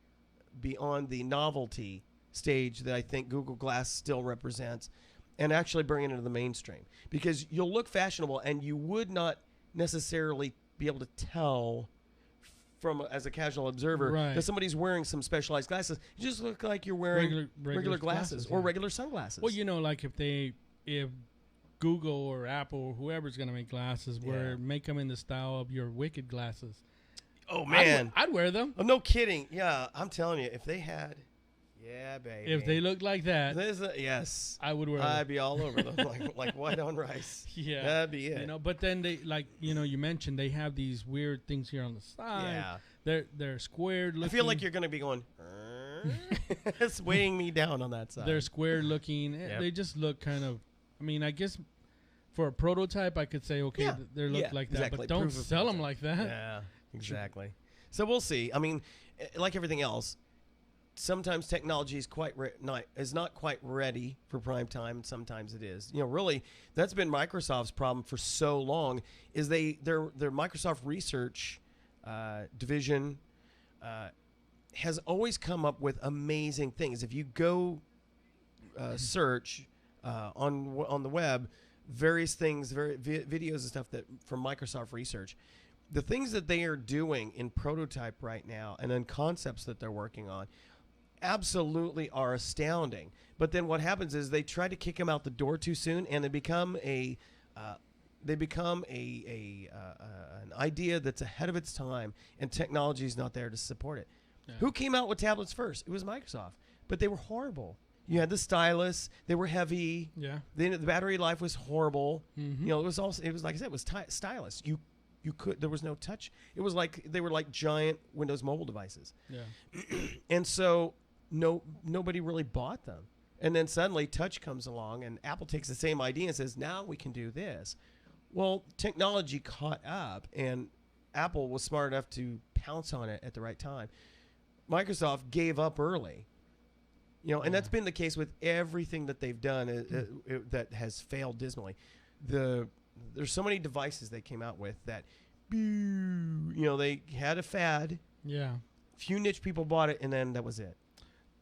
the novelty stage that I think Google Glass still represents, and actually bring it into the mainstream. Because you'll look fashionable, and you would not necessarily be able to tell as a casual observer that somebody's wearing some specialized glasses. You just look like you're wearing regular glasses or regular sunglasses. Well, like if Google or Apple or whoever's going to make glasses, make them in the style of your Wicked glasses. Oh, man. I'd wear them. Oh, no kidding. Yeah, I'm telling you, if they had... Yeah, baby. If they look like that, yes, I would wear them. I'd be all over them, like white on rice. Yeah, that'd be it. But then they you mentioned they have these weird things here on the side. Yeah, they're squared looking. I feel like you're going to be going. It's weighing me down on that side. They're square looking. Yep. They just look kind of. I mean, I guess for a prototype, I could say they look like that, exactly. But don't sell them like that. Yeah, exactly. So we'll see. I mean, like everything else. Sometimes technology is not quite ready for prime time, and sometimes it is. Really, that's been Microsoft's problem for so long. Is their Microsoft Research division has always come up with amazing things. If you go search on the web, various things, videos and stuff that from Microsoft Research, the things that they are doing in prototype right now, and then concepts that they're working on, absolutely are astounding. But then what happens is they try to kick them out the door too soon, and they become an idea that's ahead of its time, and technology is not there to support it. Yeah. Who came out with tablets first? It was Microsoft, but they were horrible. You had the stylus; they were heavy. Yeah. The battery life was horrible. Mm-hmm. It was like I said, it was stylus. There was no touch. It was like they were like giant Windows mobile devices. Yeah. And so nobody really bought them. And then suddenly touch comes along, and Apple takes the same idea and says, now we can do this. Well, technology caught up, and Apple was smart enough to pounce on it at the right time. Microsoft gave up early. You know, and that's been the case with everything that they've done that has failed dismally. There's so many devices they came out with that, you know, they had a fad. Yeah. Few niche people bought it, and then that was it.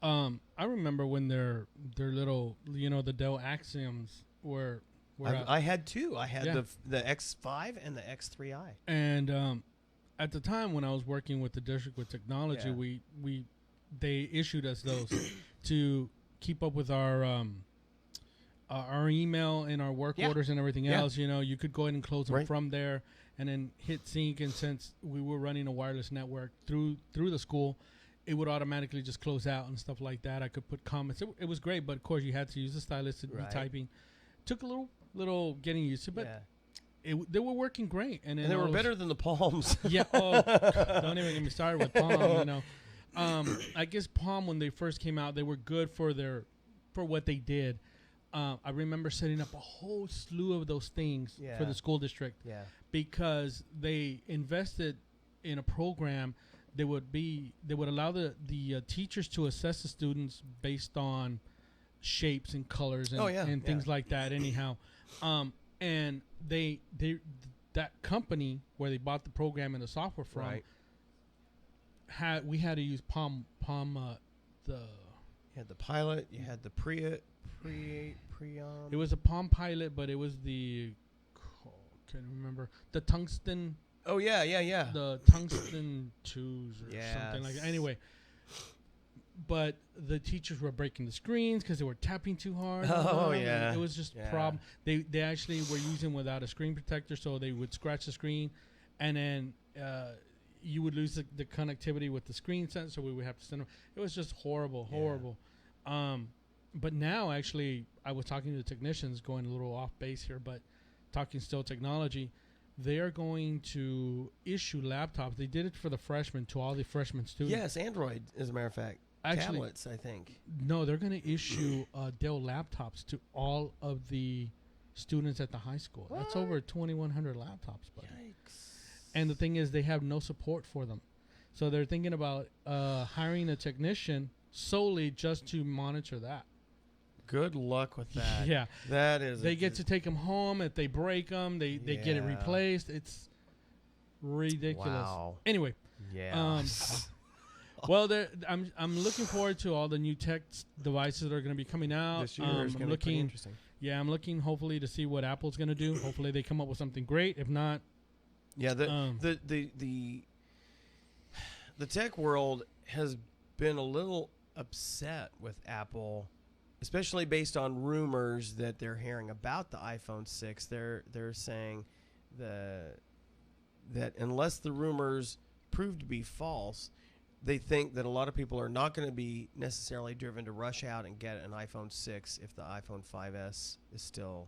I remember when their little, you know, the Dell Axioms were I had two. I had the X5 and the X3i. And at the time when I was working with the district with technology, they issued us those to keep up with our email and our work orders and everything else. You know, you could go ahead and close them from there, and then hit sync. And since we were running a wireless network through the school, it would automatically just close out and stuff like that. I could put comments. It was great, but of course you had to use the stylus to be typing. Took a little getting used to, but they were working great. And they were better than the Palms. Yeah. Oh, don't even get me started with Palm. You know, I guess Palm, when they first came out, they were good for what they did. I remember setting up a whole slew of those things for the school district because they invested in a program. They would allow the teachers to assess the students based on shapes and colors and things like that. Anyhow, and that company where they bought the program and the software from we had to use Palm. You had the Pilot. You had the Preon. It was a Palm Pilot, but it was the can't remember the Tungsten. Oh yeah. The Tungsten 2s or something like that. Anyway, but the teachers were breaking the screens because they were tapping too hard. Oh yeah, it was just a problem. They actually were using without a screen protector, so they would scratch the screen, and then you would lose the connectivity with the screen sensor. So we would have to send them. It was just horrible. But now actually, I was talking to the technicians, going a little off base here, but talking still technology. They are going to issue laptops. They did it for the freshmen, to all the freshman students. Yes, Android, as a matter of fact. Actually, tablets, I think. No, they're going to issue Dell laptops to all of the students at the high school. What? That's over 2,100 laptops, buddy. Yikes. And the thing is, they have no support for them. So they're thinking about hiring a technician solely just to monitor that. Good luck with that. Yeah. That is. They get to take them home. If they break them, they get it replaced. It's ridiculous. Wow. Anyway. Yeah. Well, I'm looking forward to all the new tech devices that are going to be coming out. This year is going to be pretty interesting. Yeah, I'm looking hopefully to see what Apple's going to do. Hopefully they come up with something great. If not, the tech world has been a little upset with Apple, especially based on rumors that they're hearing about the iPhone 6. They're saying that unless the rumors prove to be false, they think that a lot of people are not going to be necessarily driven to rush out and get an iPhone 6 if the iPhone 5S is still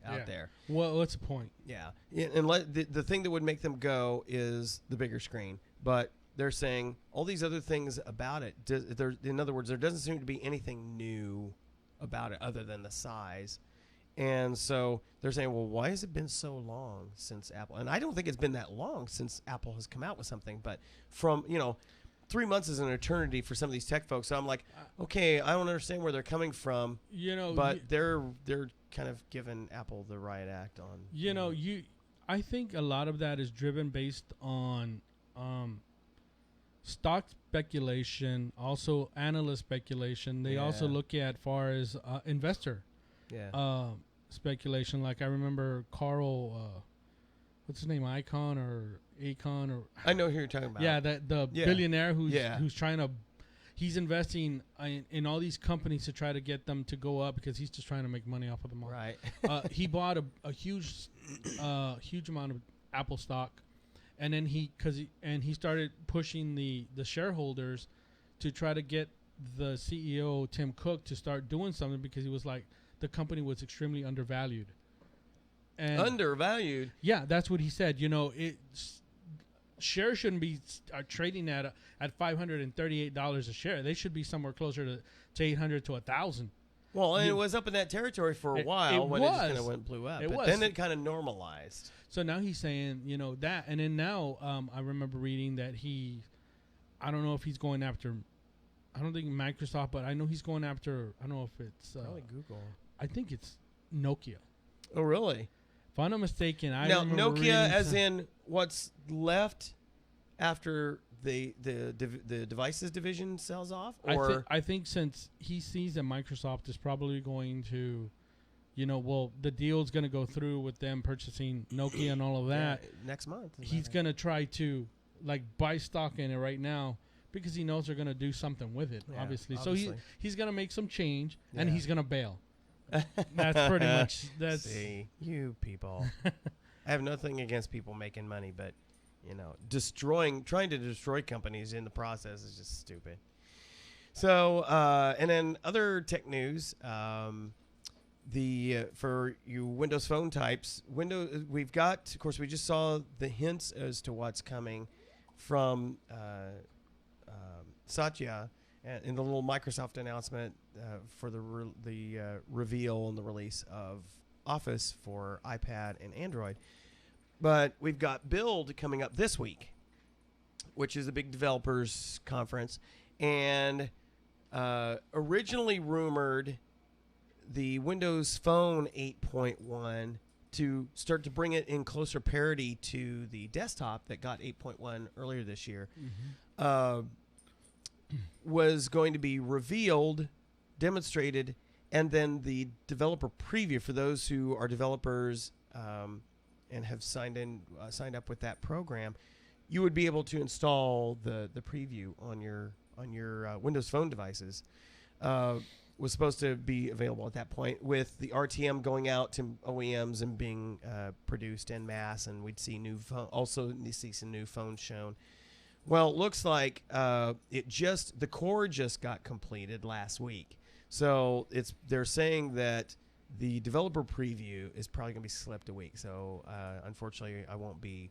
out there. Well, what's the point? Yeah. And the thing that would make them go is the bigger screen. But they're saying all these other things about it. In other words, there doesn't seem to be anything new about it other than the size. And so they're saying, well, why has it been so long since Apple? And I don't think it's been that long since Apple has come out with something. But from, 3 months is an eternity for some of these tech folks. So I'm like, okay, I don't understand where they're coming from. But they're kind of giving Apple the riot act on. I think a lot of that is driven based on stock speculation, also analyst speculation. They also look at far as investor speculation. Like I remember Carl, what's his name, Icon or Acon or I know who you're talking about. Yeah, the billionaire who's trying to, he's investing in all these companies to try to get them to go up because he's just trying to make money off of them all. Right. He bought a huge amount of Apple stock. And then he started pushing the shareholders to try to get the CEO, Tim Cook, to start doing something because he was like, the company was extremely undervalued. And undervalued? Yeah, that's what he said. Shares shouldn't be trading at $538 a share. They should be somewhere closer to $800 to $1,000. Well, and it was up in that territory for a while when it just kind of blew up. But then it kind of normalized. So now he's saying, that. And then now I remember reading that I don't know if he's going after, I don't think Microsoft, but I know he's going after. I don't know if it's probably Google. I think it's Nokia. Oh, really? If I'm not mistaken, now Nokia, as in what's left after the devices division sells off, or I think since he sees that Microsoft is probably going to, the deal's going to go through with them purchasing Nokia and all of that next month. He's going to try to buy stock in it right now because he knows they're going to do something with it. Obviously, so he's going to make some change and he's going to bail. That's pretty much See, you people. I have nothing against people making money, but trying to destroy companies in the process is just stupid. So, and then other tech news, for you Windows Phone types, we've got, of course, we just saw the hints as to what's coming from Satya in the little Microsoft announcement for the reveal and the release of Office for iPad and Android. But we've got Build coming up this week, which is a big developers conference. And originally rumored the Windows Phone 8.1 to start to bring it in closer parity to the desktop that got 8.1 earlier this year, was going to be revealed, demonstrated, and then the developer preview for those who are developers and have signed up with that program. You would be able to install the preview on your Windows Phone devices. Was supposed to be available at that point, with the RTM going out to OEMs and being produced en masse, and we'd see some new phones shown. Well, it looks like the core just got completed last week, so they're saying that the developer preview is probably going to be slipped a week. So unfortunately, I won't be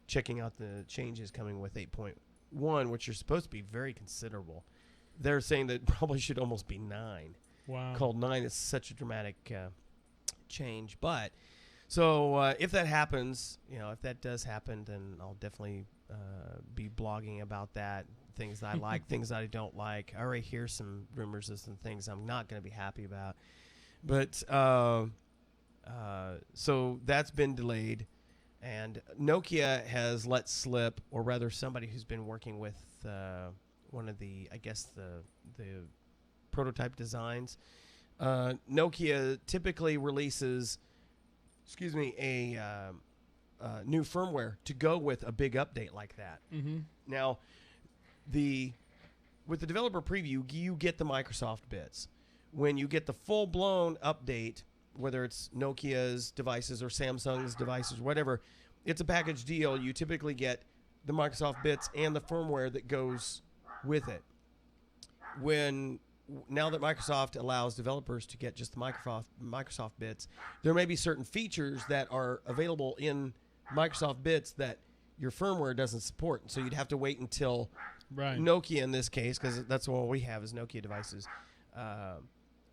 checking out the changes coming with 8.1, which are supposed to be very considerable. They're saying that it probably should almost be 9. Wow. Called 9 is such a dramatic change. But so if that happens, if that does happen, then I'll definitely be blogging about that. Things that I like, things that I don't like. I already hear some rumors of some things I'm not going to be happy about. But so that's been delayed. And Nokia has let slip, or rather somebody who's been working with one of the prototype designs. Nokia typically releases, a new firmware to go with a big update like that. Mm-hmm. Now, with the developer preview, you get the Microsoft bits. When you get the full-blown update, whether it's Nokia's devices or Samsung's devices, whatever, it's a package deal. You typically get the Microsoft bits and the firmware that goes with it. Now that Microsoft allows developers to get just the Microsoft bits, there may be certain features that are available in Microsoft bits that your firmware doesn't support. So you'd have to wait until Nokia, in this case, because that's all we have is Nokia devices,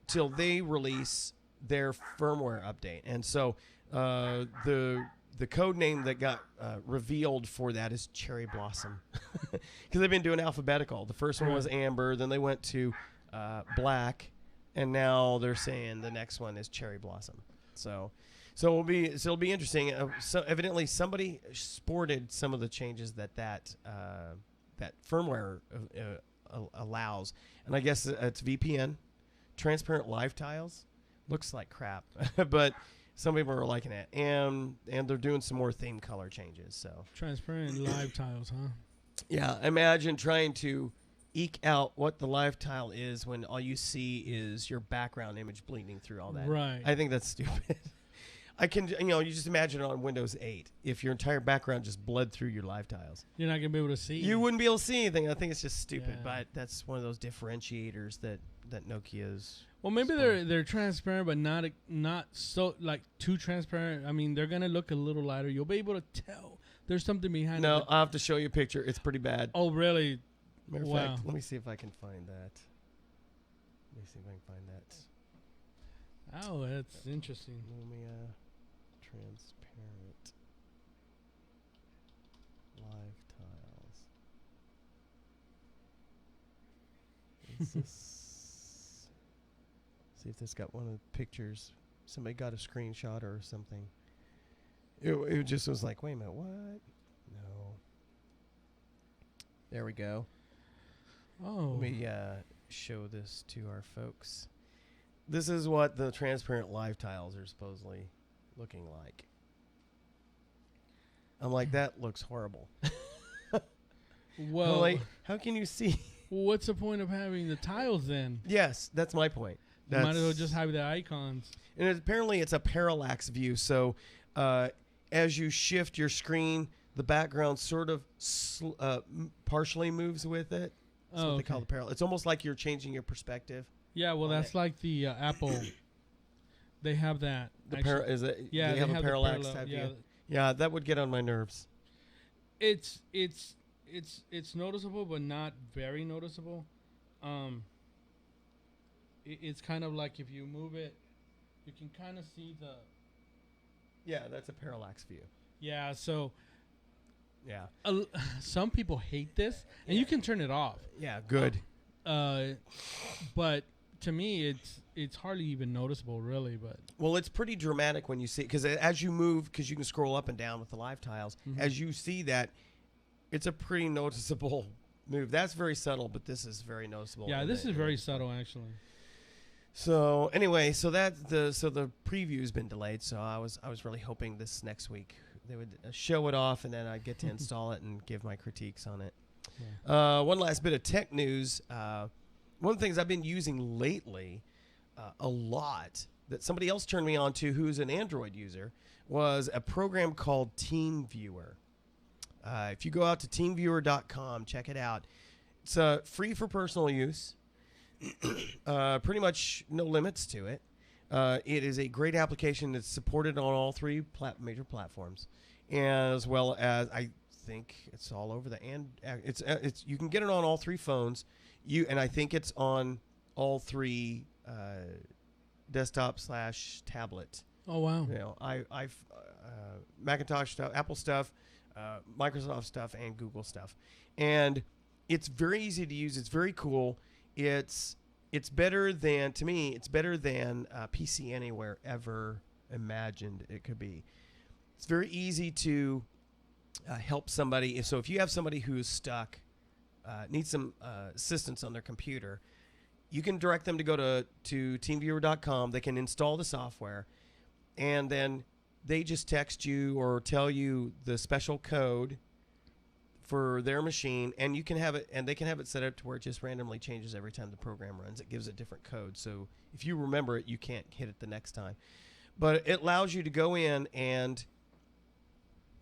till they release their firmware update. And so the code name that got revealed for that is Cherry Blossom, because they've been doing alphabetical. The first one was Amber, then they went to Black, and now they're saying the next one is Cherry Blossom. So it'll be interesting. So evidently somebody sported some of the changes that firmware allows, and I guess it's VPN, transparent live tiles. Looks like crap, but some people are liking it, and they're doing some more theme color changes. So transparent live tiles, huh? Yeah, imagine trying to eke out what the live tile is when all you see is your background image bleeding through all that. Right. I think that's stupid. I can, you just imagine it on Windows 8 if your entire background just bled through your live tiles. You're not gonna be able to see. You wouldn't be able to see anything. I think it's just stupid, but that's one of those differentiators that Nokia's. Well, maybe they're transparent, but not so too transparent. I mean, they're gonna look a little lighter. You'll be able to tell there's something behind it. No, I'll have to show you a picture. It's pretty bad. Oh, really? Matter of fact, let me see if I can find that. Let me see if I can find that. Oh, that's interesting. Lumia transparent live tiles. Let's just see if this got one of the pictures. Somebody got a screenshot or something. It just was like, wait a minute, what? No. There we go. Oh. Let me show this to our folks. This is what the transparent live tiles are supposedly looking like. I'm like, that looks horrible. Well, like, how can you see? What's the point of having the tiles then? Yes, that's my point. You might as well just have the icons. And apparently it's a parallax view. So as you shift your screen, the background sort of partially moves with it. That's what they call the parallax. It's almost like you're changing your perspective. Yeah, well, that's like the Apple. They have that. Is it? Yeah, they have a parallax type view. Yeah, that would get on my nerves. It's noticeable, but not very noticeable. It's kind of like if you move it, you can kind of see the. Yeah, that's a parallax view. Yeah, so. Yeah. Some people hate this, and you can turn it off. Yeah, good. But to me, it's hardly even noticeable, really. But well, it's pretty dramatic when you see, because as you move, because you can scroll up and down with the live tiles, as you see that, it's a pretty noticeable move. That's very subtle, but this is very noticeable. Yeah, this is very subtle, actually. So anyway, so the preview's been delayed. So I was really hoping this next week they would show it off, and then I'd get to install it and give my critiques on it. Yeah. One last bit of tech news. One of the things I've been using lately a lot that somebody else turned me on to, who's an Android user, was a program called TeamViewer. If you go out to TeamViewer.com, check it out. It's free for personal use. Pretty much no limits to it. It is a great application that's supported on all three major platforms, as well as I think it's all over it's you can get it on all three phones. And I think it's on all three desktop / tablet. Oh wow! You know, I've Macintosh stuff, Apple stuff, Microsoft stuff, and Google stuff, and it's very easy to use. It's very cool. It's better than, to me, it's better than PC Anywhere ever imagined it could be. It's very easy to help somebody. So if you have somebody who's stuck, needs some assistance on their computer, you can direct them to go to TeamViewer.com. They can install the software, and then they just text you or tell you the special code for their machine, and you can have it, and they can have it set up to where it just randomly changes every time the program runs. It gives a different code, so if you remember it, you can't hit it the next time. But it allows you to go in and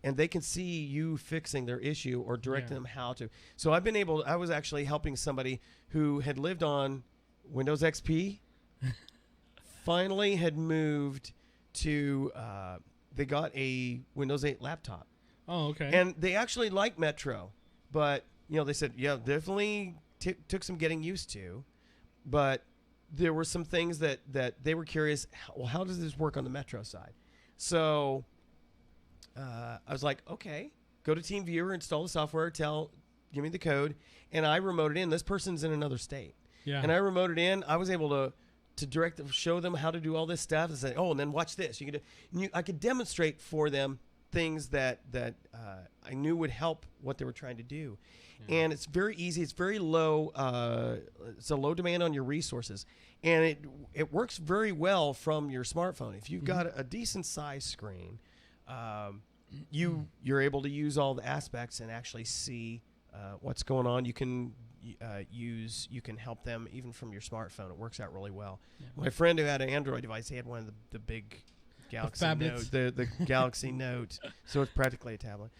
they can see you fixing their issue or direct them how to. So I was actually helping somebody who had lived on Windows XP, finally had moved to, they got a Windows 8 laptop. Oh, okay. And they actually like Metro, but they said, yeah, definitely took some getting used to, but there were some things that they were curious. Well, how does this work on the Metro side? So I was like, okay, go to TeamViewer, install the software, give me the code, and I remoted in. This person's in another state, and I remoted in. I was able to show them how to do all this stuff and say, oh, and then watch this. I could demonstrate for them things that I knew would help what they were trying to do. And it's very easy. It's very low. It's a low demand on your resources, and it works very well from your smartphone. If you've got a decent size screen, you're able to use all the aspects and actually see what's going on. You can help them even from your smartphone. It works out really well. My friend who had an Android device, he had one of the big Galaxy Note, the Galaxy Note, so it's practically a tablet.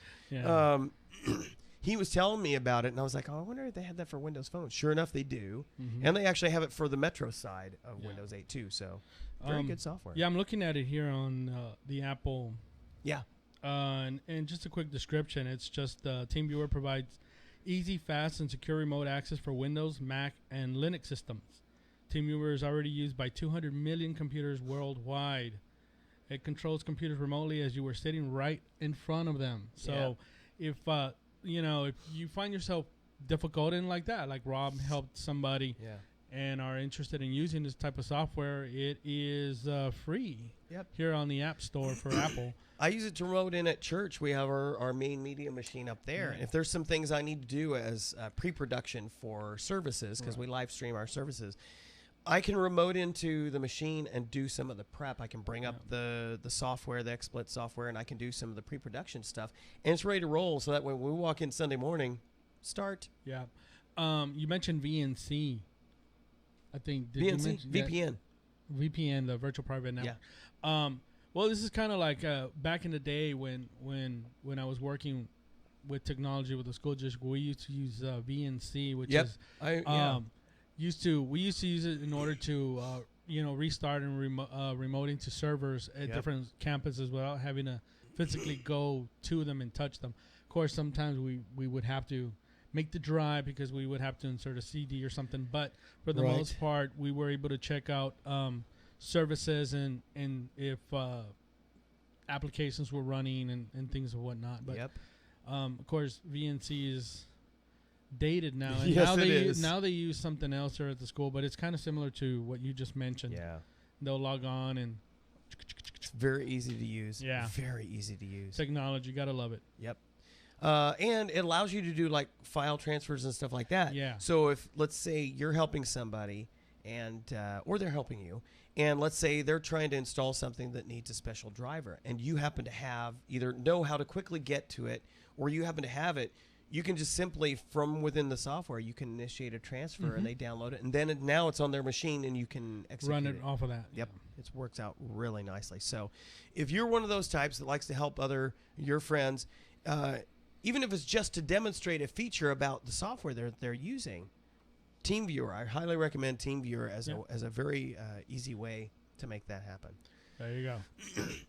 He was telling me about it, and I was like, oh, I wonder if they had that for Windows Phone. Sure enough, they do, and they actually have it for the Metro side of Windows 8 too. So very good software. Yeah, I'm looking at it here on the Apple. Yeah. And just a quick description. It's just TeamViewer provides easy, fast, and secure remote access for Windows, Mac, and Linux systems. TeamViewer is already used by 200 million computers worldwide. It controls computers remotely as you were sitting right in front of them. So if you find yourself difficult and like that. Like Rob helped somebody and are interested in using this type of software. It is free here on the App Store for Apple. I use it to remote in at church. We have our main media machine up there. And if there's some things I need to do as pre-production for services, because we live stream our services, I can remote into the machine and do some of the prep. I can bring up the software, the XSplit software, and I can do some of the pre-production stuff. And it's ready to roll so that when we walk in Sunday morning, start. Yeah. You mentioned VNC. I think. VNC? VPN. VPN, the virtual private network. Yeah. Well, this is kind of like back in the day when I was working with technology with the school district, we used to use VNC, which is we used to use it in order to restart and remoting to servers at different campuses without having to physically go to them and touch them. Of course, sometimes we would have to make the drive because we would have to insert a CD or something, but for the most part, we were able to check out services and if applications were running and things and whatnot. But of course, VNC is dated now, and now they use something else here at the school, but it's kind of similar to what you just mentioned. Yeah, they'll log on and it's very easy to use. Yeah, very easy to use. Technology, gotta love it. Yep. And it allows you to do like file transfers and stuff like that. Yeah. So if let's say you're helping somebody and or they're helping you, and let's say they're trying to install something that needs a special driver, and you happen to have either know how to quickly get to it, or you happen to have it, you can just simply from within the software you can initiate a transfer and they download it, and then now it's on their machine and you can run it off of that. Yep, it works out really nicely. So if you're one of those types that likes to help your friends, even if it's just to demonstrate a feature about the software they're using, TeamViewer, I highly recommend TeamViewer as a very easy way to make that happen. There you go.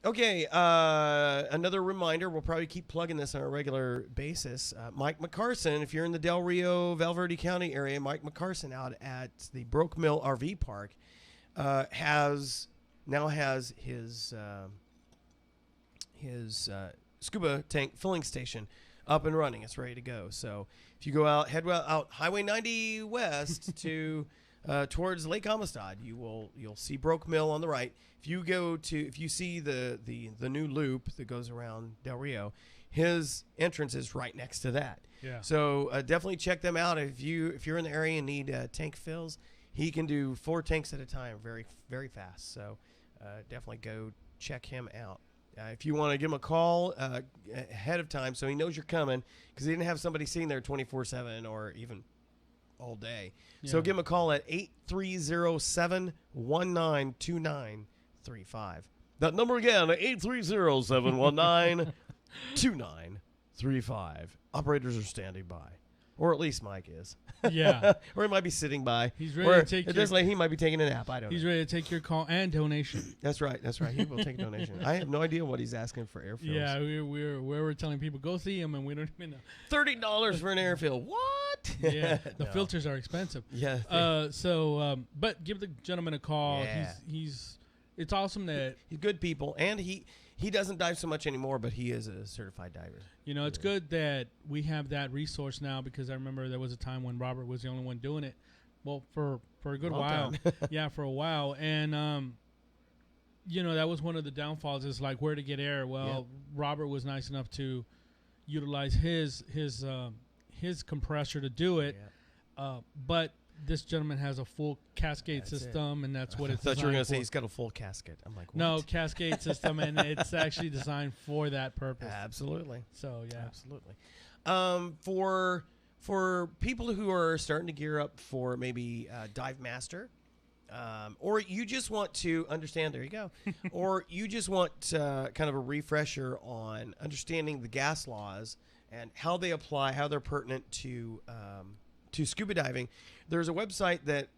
Okay, another reminder, we'll probably keep plugging this on a regular basis. Mike McCarson, if you're in the Del Rio, Val Verde County area, Mike McCarson out at the Broke Mill RV Park has his scuba tank filling station up and running. It's ready to go. So if you go out, head out Highway 90 west to towards Lake Amistad, you'll see Broke Mill on the right. If you see the new loop that goes around Del Rio, his entrance is right next to that. Yeah. So definitely check them out. If you're in the area and need tank fills, he can do 4 tanks at a time, very very fast. So definitely go check him out. If you want to give him a call ahead of time so he knows you're coming, because he didn't have somebody sitting there 24/7 or even all day. Yeah. So give him a call at 830-719-2935. That number again, 830-719-2935. Operators are standing by. Or at least Mike is. Yeah. Or he might be sitting by. He's ready to take he might be taking a nap. I don't know. He's ready to take your call and donation. That's right. He will take a donation. I have no idea what he's asking for air fills. Yeah, we're telling people, go see him, and we don't even know. $30 for an air fill. What? Yeah, the filters are expensive. Yeah. But give the gentleman a call. Yeah. It's awesome that he's good people, and he doesn't dive so much anymore, but he is a certified diver. It's good that we have that resource now, because I remember there was a time when Robert was the only one doing it. Well, for a good while. Yeah, for a while. And, that was one of the downfalls, is like where to get air. Well, Robert was nice enough to utilize his compressor to do it. Yeah. But this gentleman has a full cascade system, and that's what it's designed for. I thought you were going to say he's got a full casket. I'm like, what? No, cascade system, and it's actually designed for that purpose. Absolutely. So, yeah. Absolutely. For people who are starting to gear up for maybe Dive Master, or you just want to understand, there you go, or you just want kind of a refresher on understanding the gas laws and how they apply, how they're pertinent to scuba diving, there's a website that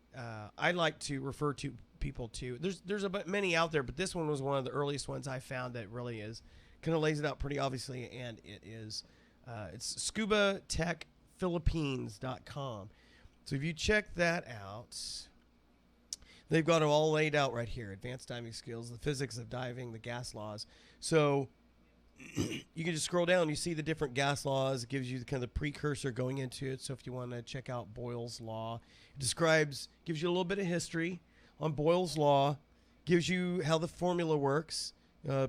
I like to refer to people to. There's many out there, but this one was one of the earliest ones I found that really is kind of lays it out pretty obviously, and it's ScubaTechPhilippines.com. So if you check that out, they've got it all laid out right here: advanced diving skills, the physics of diving, the gas laws. So you can just scroll down. You see the different gas laws. It gives you kind of the precursor going into it. So if you want to check out Boyle's Law, it gives you a little bit of history on Boyle's Law, gives you how the formula works,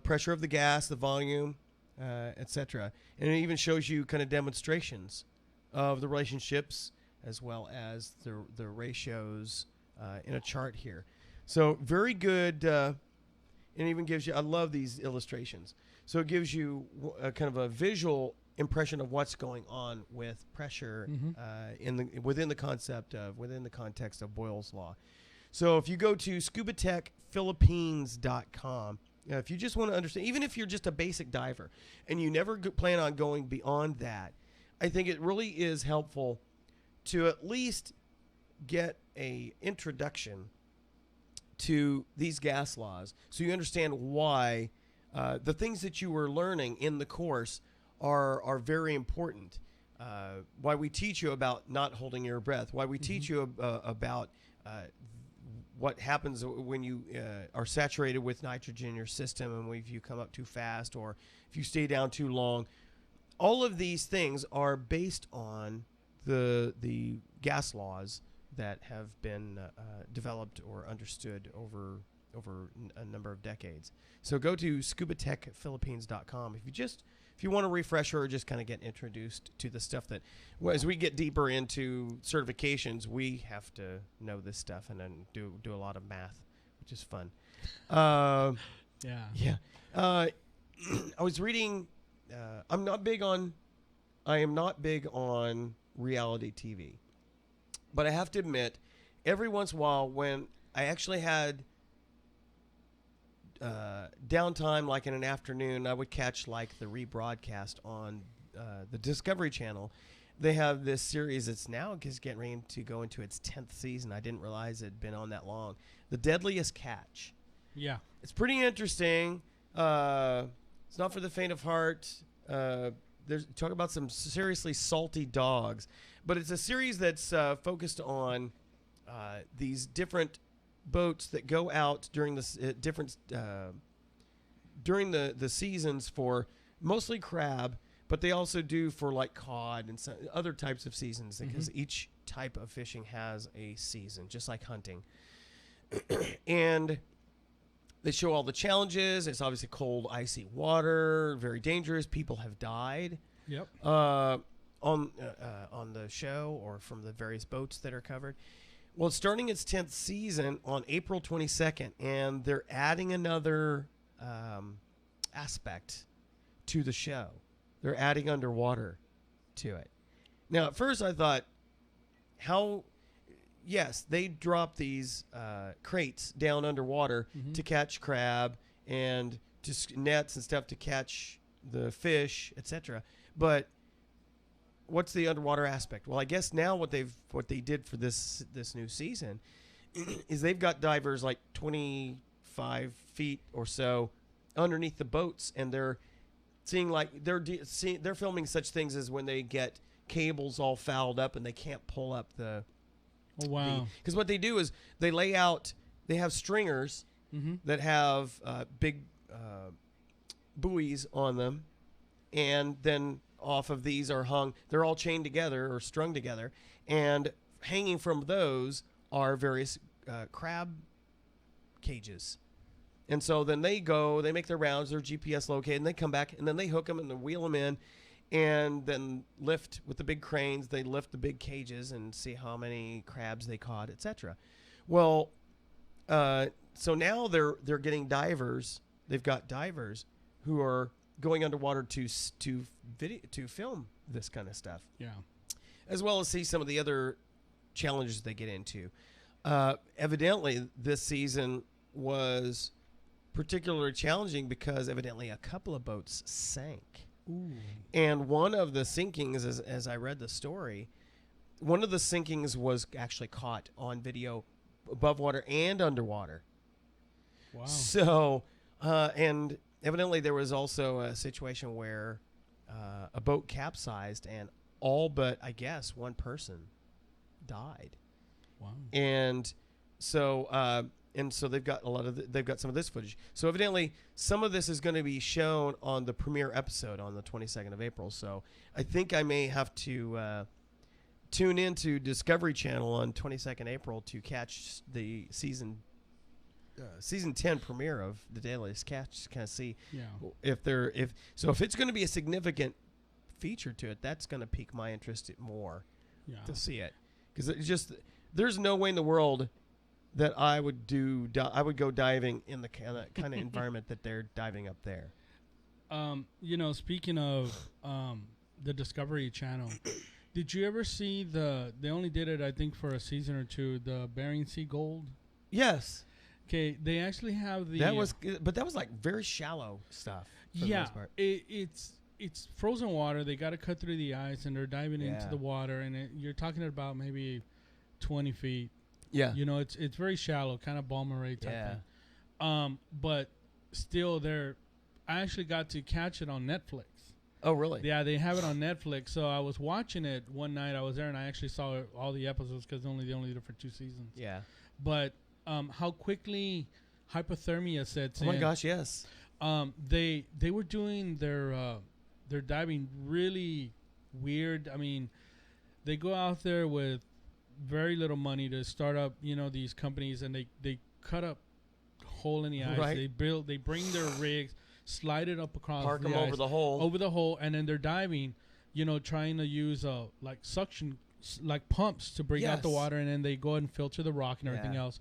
pressure of the gas, the volume, etc. And it even shows you kind of demonstrations of the relationships as well as the ratios in a chart here. So very good, and even gives you, I love these illustrations. So it gives you a kind of a visual impression of what's going on with pressure within the context of Boyle's Law. So if you go to ScubaTechPhilippines.com, if you just want to understand, even if you're just a basic diver and you never plan on going beyond that, I think it really is helpful to at least get a introduction to these gas laws so you understand why the things that you were learning in the course are very important. Why we teach you about not holding your breath, why we teach you about what happens when you are saturated with nitrogen in your system, and if you come up too fast or if you stay down too long. All of these things are based on the gas laws that have been developed or understood over a number of decades. So go to ScubaTechPhilippines.com if you want a refresher or just kind of get introduced to the stuff that, as we get deeper into certifications, we have to know this stuff and then do a lot of math, which is fun. I was reading. I am not big on reality TV, but I have to admit, every once in a while when I actually had downtime, like in an afternoon, I would catch like the rebroadcast on the Discovery Channel. They have this series that's now getting ready to go into its 10th season. I didn't realize it had been on that long. The Deadliest Catch. Yeah. It's pretty interesting. It's not for the faint of heart. There's talk about some seriously salty dogs, but it's a series that's focused on these different boats that go out during the the seasons for mostly crab, but they also do for like cod and some other types of seasons, because each type of fishing has a season, just like hunting. And they show all the challenges. It's obviously cold, icy water, very dangerous. People have died. Yep. On the show or from the various boats that are covered. Well, it's starting its 10th season on April 22nd, and they're adding another aspect to the show. They're adding underwater to it. Now, at first I thought, yes, they drop these crates down underwater to catch crab and nets and stuff to catch the fish, etc. But what's the underwater aspect? Well, I guess now what they did for this new season is they've got divers like 25 feet or so underneath the boats, and they're seeing like they're filming such things as when they get cables all fouled up and they can't pull up the. Oh, wow. Because what they do is they have stringers that have big buoys on them, and then off of these are hung, they're all chained together or strung together, and hanging from those are various crab cages. And so then they make their rounds, they're GPS located, and they come back, and then they hook them and then wheel them in, and then lift with the big cranes. They lift the big cages and see how many crabs they caught, etc. Well, so now they're getting divers. They've got divers who are going underwater to film this kind of stuff. Yeah, as well as see some of the other challenges they get into. Evidently, this season was particularly challenging because evidently a couple of boats sank. Ooh. And one of the sinkings, as I read the story, one of the sinkings was actually caught on video above water and underwater. Wow. So, and evidently there was also a situation where a boat capsized and all but, I guess, one person died. Wow. And so And so they've got they've got some of this footage. So evidently, some of this is going to be shown on the premiere episode on the 22nd of April. So I think I may have to tune into Discovery Channel on 22nd April to catch the season 10 premiere of the Deadliest Catch to kind of see if it's going to be a significant feature to it. That's going to pique my interest more to see it, because it's just there's no way in the world that I would go diving in the kind of environment that they're diving up there. Speaking of the Discovery Channel, did you ever see they only did it, I think, for a season or two, the Bering Sea Gold? Yes. Okay, they actually have that was like very shallow stuff. Yeah, it's frozen water. They got to cut through the ice, and they're diving into the water, and you're talking about maybe 20 feet. Yeah. It's very shallow, kind of Balmaray type thing. But still, I actually got to catch it on Netflix. Oh, really? Yeah, they have it on Netflix. So I was watching it one night. I was there, and I actually saw all the episodes because they only did it for 2 seasons. Yeah. But how quickly hypothermia sets in. Oh my gosh, yes. They were doing their diving really weird. I mean, they go out there with very little money to start up, these companies, and they cut a hole in the ice. Right. They bring their rigs, slide it up across park the them ice, over the hole, and then they're diving, trying to use like suction, like pumps to bring out the water, and then they go ahead and filter the rock and everything else,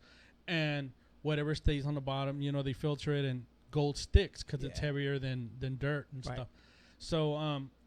and whatever stays on the bottom, they filter it, and gold sticks because it's heavier than dirt and stuff. So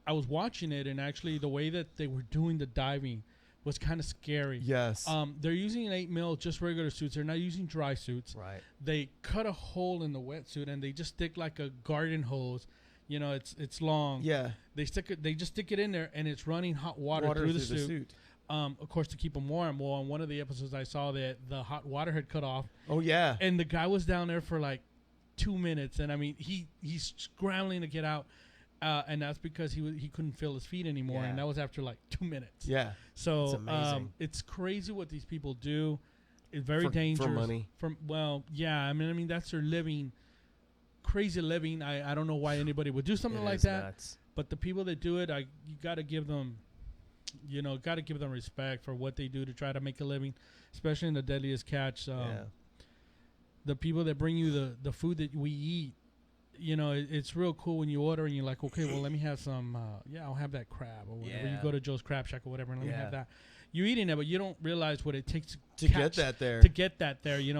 I was watching it, and actually the way that they were doing the diving was kind of scary. Yes. They're using an 8 mil, just regular suits. They're not using dry suits. Right. They cut a hole in the wetsuit, and they just stick like a garden hose. It's long. Yeah. They just stick it in there, and it's running hot water through the suit. Of course, to keep them warm. Well, on one of the episodes I saw that the hot water had cut off. Oh, yeah. And the guy was down there for like 2 minutes, and I mean, he's scrambling to get out. And that's because he couldn't feel his feet anymore, and that was after like 2 minutes. Yeah. So it's amazing. It's crazy what these people do. It's very dangerous. For money. I mean that's their living, crazy living. I don't know why anybody would do something like that. Nuts. But the people that do it, you got to give them, respect for what they do to try to make a living, especially in the Deadliest Catch. The people that bring you the food that we eat. It's real cool when you order and you're like, okay, well, let me have some, I'll have that crab or whatever. You go to Joe's Crab Shack or whatever and let me have that. You're eating it, but you don't realize what it takes to get that there.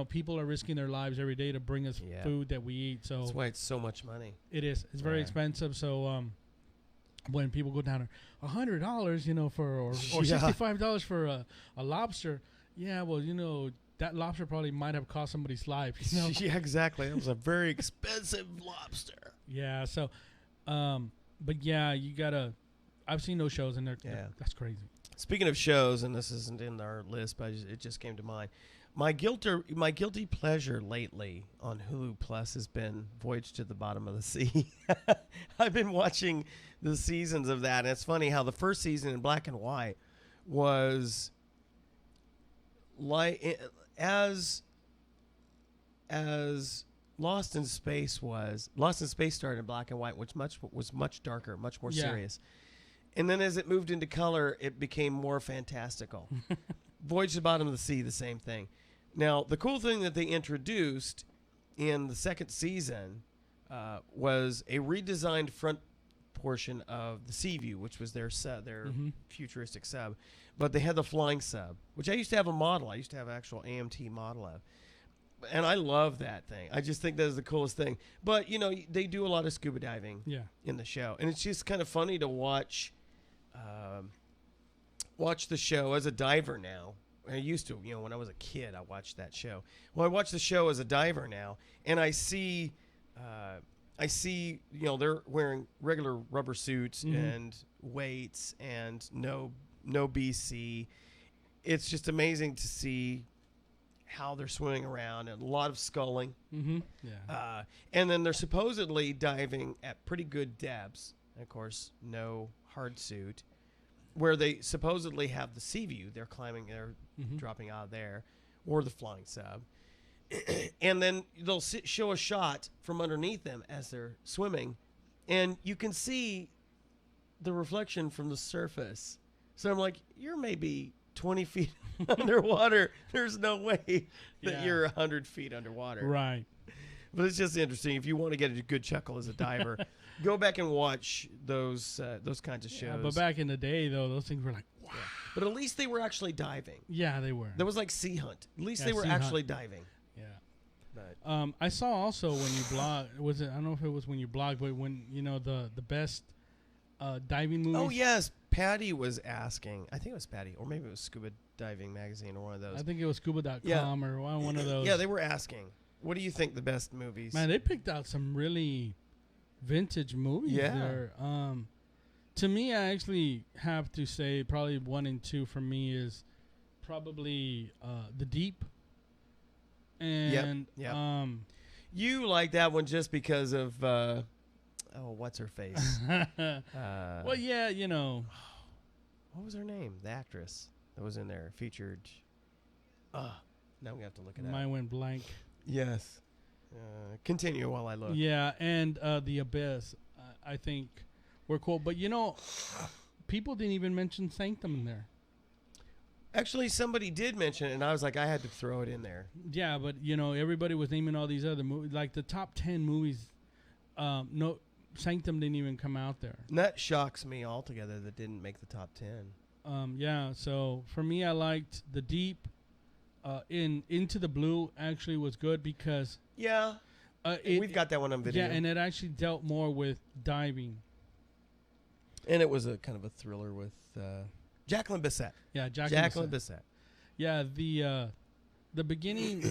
People are risking their lives every day to bring us food that we eat. So that's why it's so much money. It is. It's very expensive. So when people go down $100, or $65 for a lobster, that lobster probably might have cost somebody's life. Yeah, exactly. It was a very expensive lobster. Yeah. So, but yeah, you gotta. I've seen those shows, and that's crazy. Speaking of shows, and this isn't in our list, but it just came to mind. My guilty pleasure lately on Hulu Plus has been Voyage to the Bottom of the Sea. I've been watching the seasons of that, and it's funny how the first season in black and white was like as Lost in Space was. Lost in Space started in black and white, which was much darker, much more serious. And then as it moved into color, it became more fantastical. Voyage to the Bottom of the Sea, the same thing. Now, the cool thing that they introduced in the second season was a redesigned front portion of the Seaview, which was their futuristic sub. But they had the flying sub, which I used to have a model. I used to have an actual AMT model of. And I love that thing. I just think that is the coolest thing. But, they do a lot of scuba diving in the show. And it's just kind of funny to watch the show as a diver now. I used to, when I was a kid, I watched that show. Well, I watch the show as a diver now, and I see, they're wearing regular rubber suits and weights and no BC. It's just amazing to see how they're swimming around and a lot of sculling. And then they're supposedly diving at pretty good depths. And of course, no hard suit. Where they supposedly have the sea view. They're climbing, they're dropping out of there, or the flying sub. and then they'll show a shot from underneath them as they're swimming, and you can see the reflection from the surface. So I'm like, you're maybe 20 feet underwater. There's no way that you're 100 feet underwater. Right. But it's just interesting. If you want to get a good chuckle as a diver, go back and watch those kinds of shows. Yeah, but back in the day, though, those things were like, wow. Yeah. But at least they were actually diving. Yeah, they were. That was like Sea Hunt. At least they were actually diving. Yeah. But I saw also when you blog, I don't know if it was when you blogged, but when, the best diving movies. Oh, yes. Patty was asking. I think it was Patty, or maybe it was Scuba Diving Magazine or one of those. I think it was Scubadog.com or one of those. Yeah, they were asking, what do you think the best movies? Man, they picked out some really vintage movies there. To me, I actually have to say probably 1 and 2 for me is probably The Deep. And you like that one just because of what's her face? Well, yeah, what was her name? The actress that was in there featured. Now we have to look it up. Mine went blank. Yes. Continue while I look. Yeah, and The Abyss, I think were cool. But people didn't even mention Sanctum in there. Actually, somebody did mention it, and I was like, I had to throw it in there. Yeah, but everybody was naming all these other movies, like the top 10 movies. No, Sanctum didn't even come out there. And that shocks me altogether that didn't make the top 10. Yeah, so for me, I liked The Deep. Into the Blue actually was good because we've got that one on video. Yeah, and it actually dealt more with diving. And it was a kind of a thriller with Jacqueline Bisset. Yeah, Jacqueline Bisset. Yeah, the beginning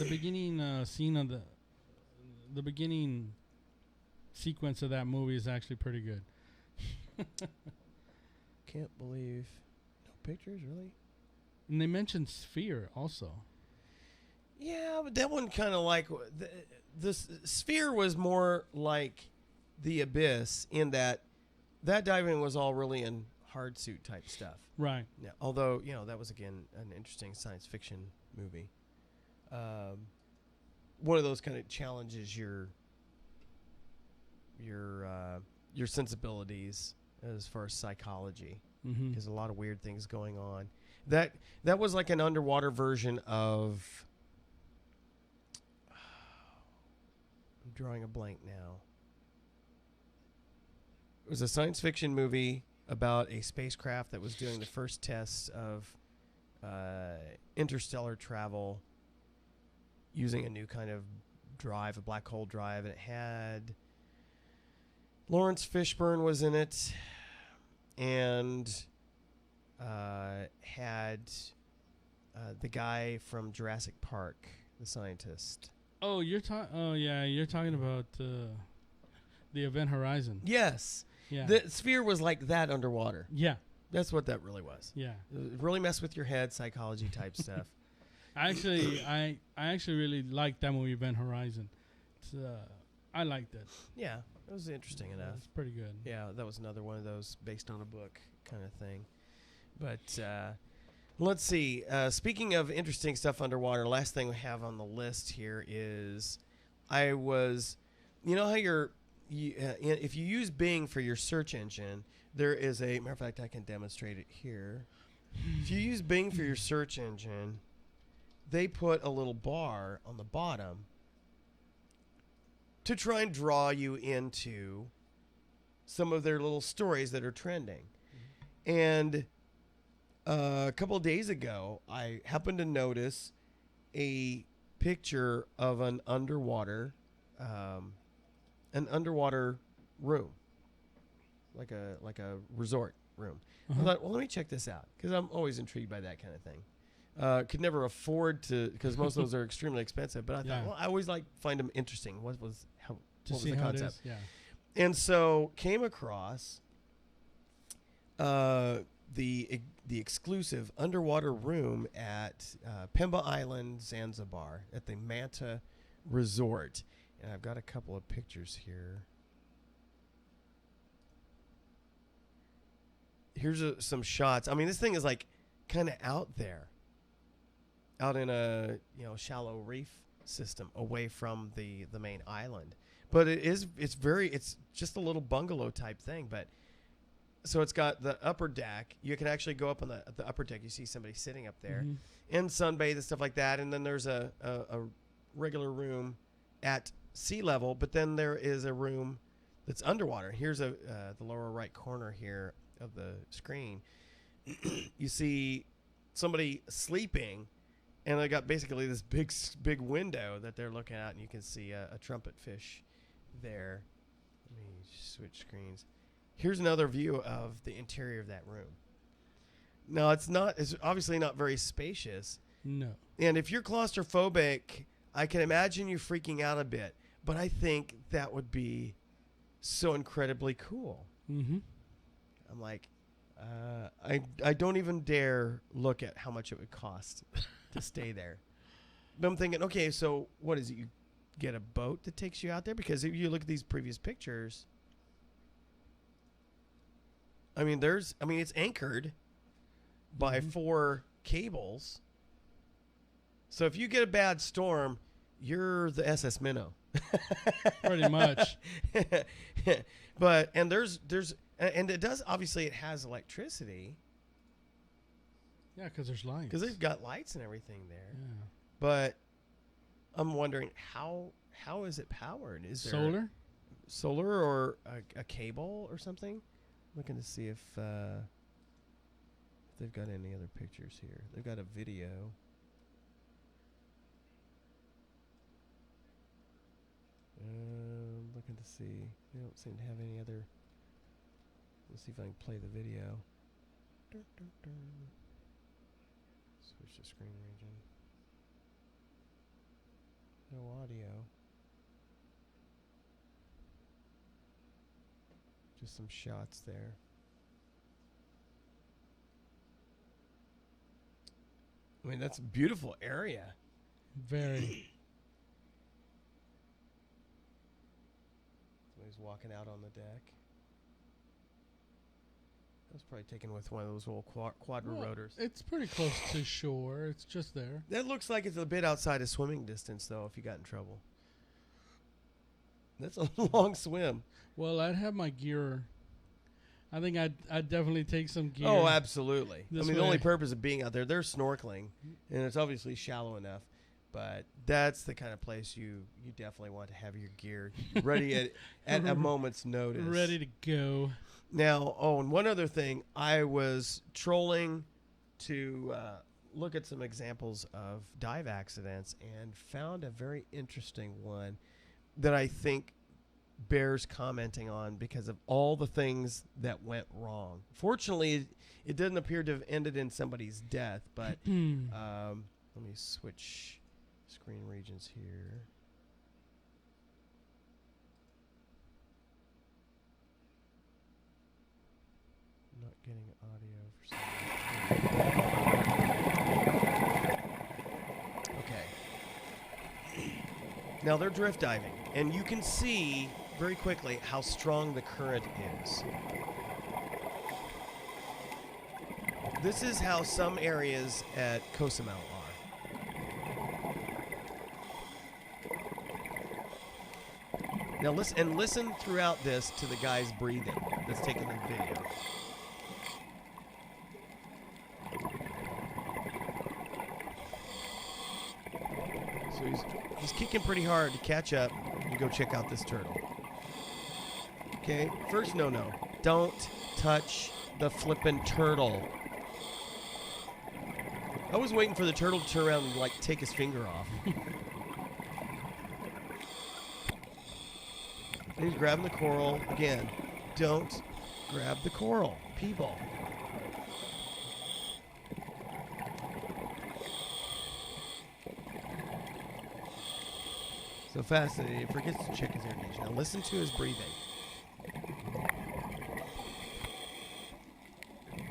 scene of the beginning sequence of that movie is actually pretty good. Can't believe no pictures, really. And they mentioned Sphere also. Yeah, but that one kind of like the Sphere was more like The Abyss in that diving was all really in hard suit type stuff. Right. Yeah. Although that was again an interesting science fiction movie. One of those kind of challenges your sensibilities as far as psychology. Mm-hmm. There's a lot of weird things going on. That was like an underwater version of. I'm drawing a blank now. It was a science fiction movie about a spacecraft that was doing the first tests of interstellar travel using a new kind of drive, a black hole drive, and it had Lawrence Fishburne was in it, and had the guy from Jurassic Park, the scientist. Oh, you're talking about the Event Horizon. Yes. Yeah. The Sphere was like that underwater. Yeah. That's what that really was. Yeah. It really messed with your head, psychology type stuff. I actually really liked that movie, Event Horizon. It's, I liked it. Yeah, it was interesting enough. It's pretty good. Yeah, that was another one of those based on a book kind of thing. But let's see. Speaking of interesting stuff underwater, last thing we have on the list here is I was, how if you use Bing for your search engine, there is a, matter of fact, I can demonstrate it here. If you use Bing for your search engine, they put a little bar on the bottom to try and draw you into some of their little stories that are trending. Mm-hmm. And a couple of days ago, I happened to notice a picture of an underwater room, like a resort room. Uh-huh. I thought, well, let me check this out because I'm always intrigued by that kind of thing. Could never afford to because most of those are extremely expensive. But I thought, well, I always find them interesting. What was the concept? Yeah. And so came across the exclusive underwater room at Pemba Island, Zanzibar, at the Manta Resort. And I've got a couple of pictures here. Here's some shots. I mean, this thing is like kind of out there, out in a shallow reef system away from the main island. But it's just a little bungalow type thing. But so it's got the upper deck. You can actually go up on the upper deck. You see somebody sitting up there and sunbathe and stuff like that. And then there's a regular room at sea level. But then there is a room that's underwater. Here's the lower right corner here of the screen. You see somebody sleeping, and they got basically this big window that they're looking at, and you can see a trumpet fish there. Let me switch screens. Here's another view of the interior of that room. Now, it's obviously not very spacious. No. And if you're claustrophobic, I can imagine you freaking out a bit, but I think that would be so incredibly cool. Mm-hmm. I'm like, I don't even dare look at how much it would cost to stay there. But I'm thinking, okay, so what is it? You get a boat that takes you out there? Because if you look at these previous pictures, it's anchored by 4 cables. So if you get a bad storm, you're the SS Minnow. Pretty much. But and it does, obviously it has electricity. Yeah, because there's lights. Because they've got lights and everything there. Yeah. But I'm wondering how is it powered? Is there solar or a cable or something? Looking to see if they've got any other pictures here. They've got a video. Looking to see. They don't seem to have any other. Let's see if I can play the video. Switch to screen region. No audio. Just some shots there. I mean, that's a beautiful area. Very. Somebody's walking out on the deck. That was probably taken with one of those little quadrotors. It's pretty close to shore. It's just there. That looks like it's a bit outside of swimming distance, though, if you got in trouble. That's a long swim. Well, I'd have my gear. I think I'd definitely take some gear. Oh, absolutely. The only purpose of being out there, they're snorkeling, and it's obviously shallow enough. But that's the kind of place you definitely want to have your gear ready at a moment's notice. Ready to go. Now, and one other thing, I was trolling to look at some examples of dive accidents and found a very interesting one that I think bears commenting on because of all the things that went wrong. Fortunately, it didn't appear to have ended in somebody's death, but let me switch screen regions here. Not getting audio for some reason. Okay. Now they're drift diving, and you can see very quickly how strong the current is. This is how some areas at Cozumel are. Now listen throughout this to the guy's breathing that's taking the video. So he's kicking pretty hard to catch up. You go check out this turtle. Okay, first no. Don't touch the flippin' turtle. I was waiting for the turtle to turn around and like take his finger off. He's grabbing the coral. Again, don't grab the coral, people. So fascinating. He forgets to check his air gauge. Now listen to his breathing.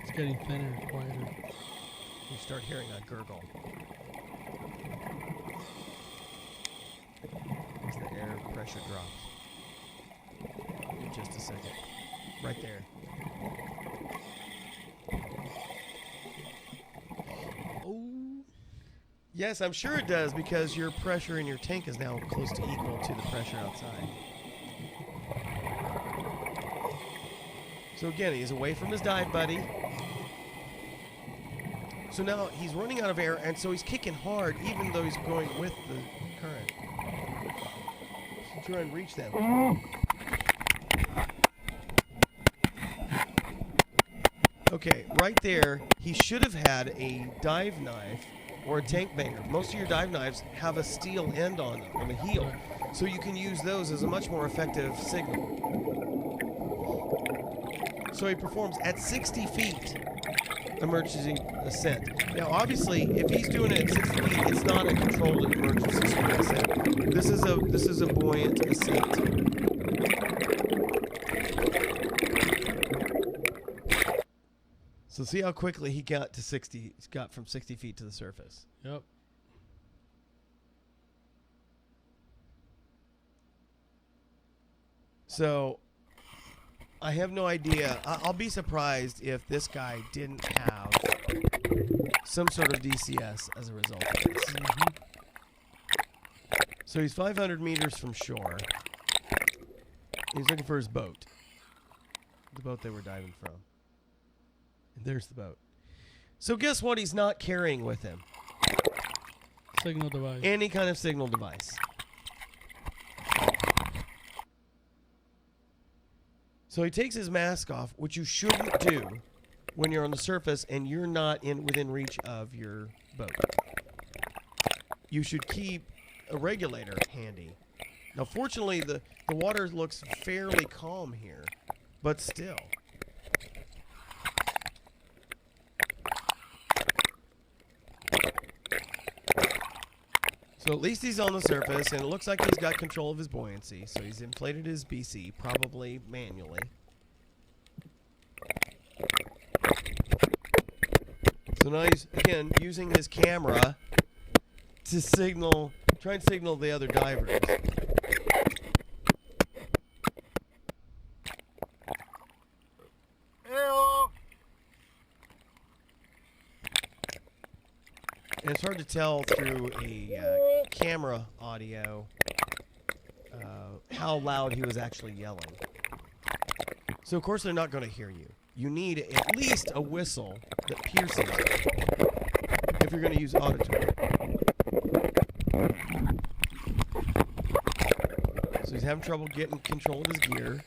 It's getting thinner and quieter. You start hearing a gurgle. As the air pressure drops. In just a second. Right there. Yes, I'm sure it does because your pressure in your tank is now close to equal to the pressure outside. So again, he's away from his dive buddy. So now he's running out of air, and so he's kicking hard even though he's going with the current. So try and reach them. Okay, right there, he should have had a dive knife or a tank banger. Most of your dive knives have a steel end on them, on the heel, so you can use those as a much more effective signal. So he performs at 60 feet emergency ascent. Now, obviously, if he's doing it at 60 feet, it's not a controlled emergency ascent. This is a buoyant ascent. So see how quickly he got to 60. He's got from 60 feet to the surface. Yep. So I have no idea. I'll be surprised if this guy didn't have some sort of DCS as a result of this. Mm-hmm. So he's 500 meters from shore. He's looking for his boat. The boat they were diving from. And there's the boat. So guess what he's not carrying with him? Signal device. Any kind of signal device. So he takes his mask off, which you shouldn't do when you're on the surface and you're not within reach of your boat. You should keep a regulator handy. Now, fortunately, the water looks fairly calm here, but still. So at least he's on the surface, and it looks like he's got control of his buoyancy. So he's inflated his BC, probably manually. So now he's, again, using his camera to signal, try and signal the other divers. And it's hard to tell through a camera audio how loud he was actually yelling. So, of course, they're not going to hear you. You need at least a whistle that pierces if you're going to use auditory. So he's having trouble getting control of his gear.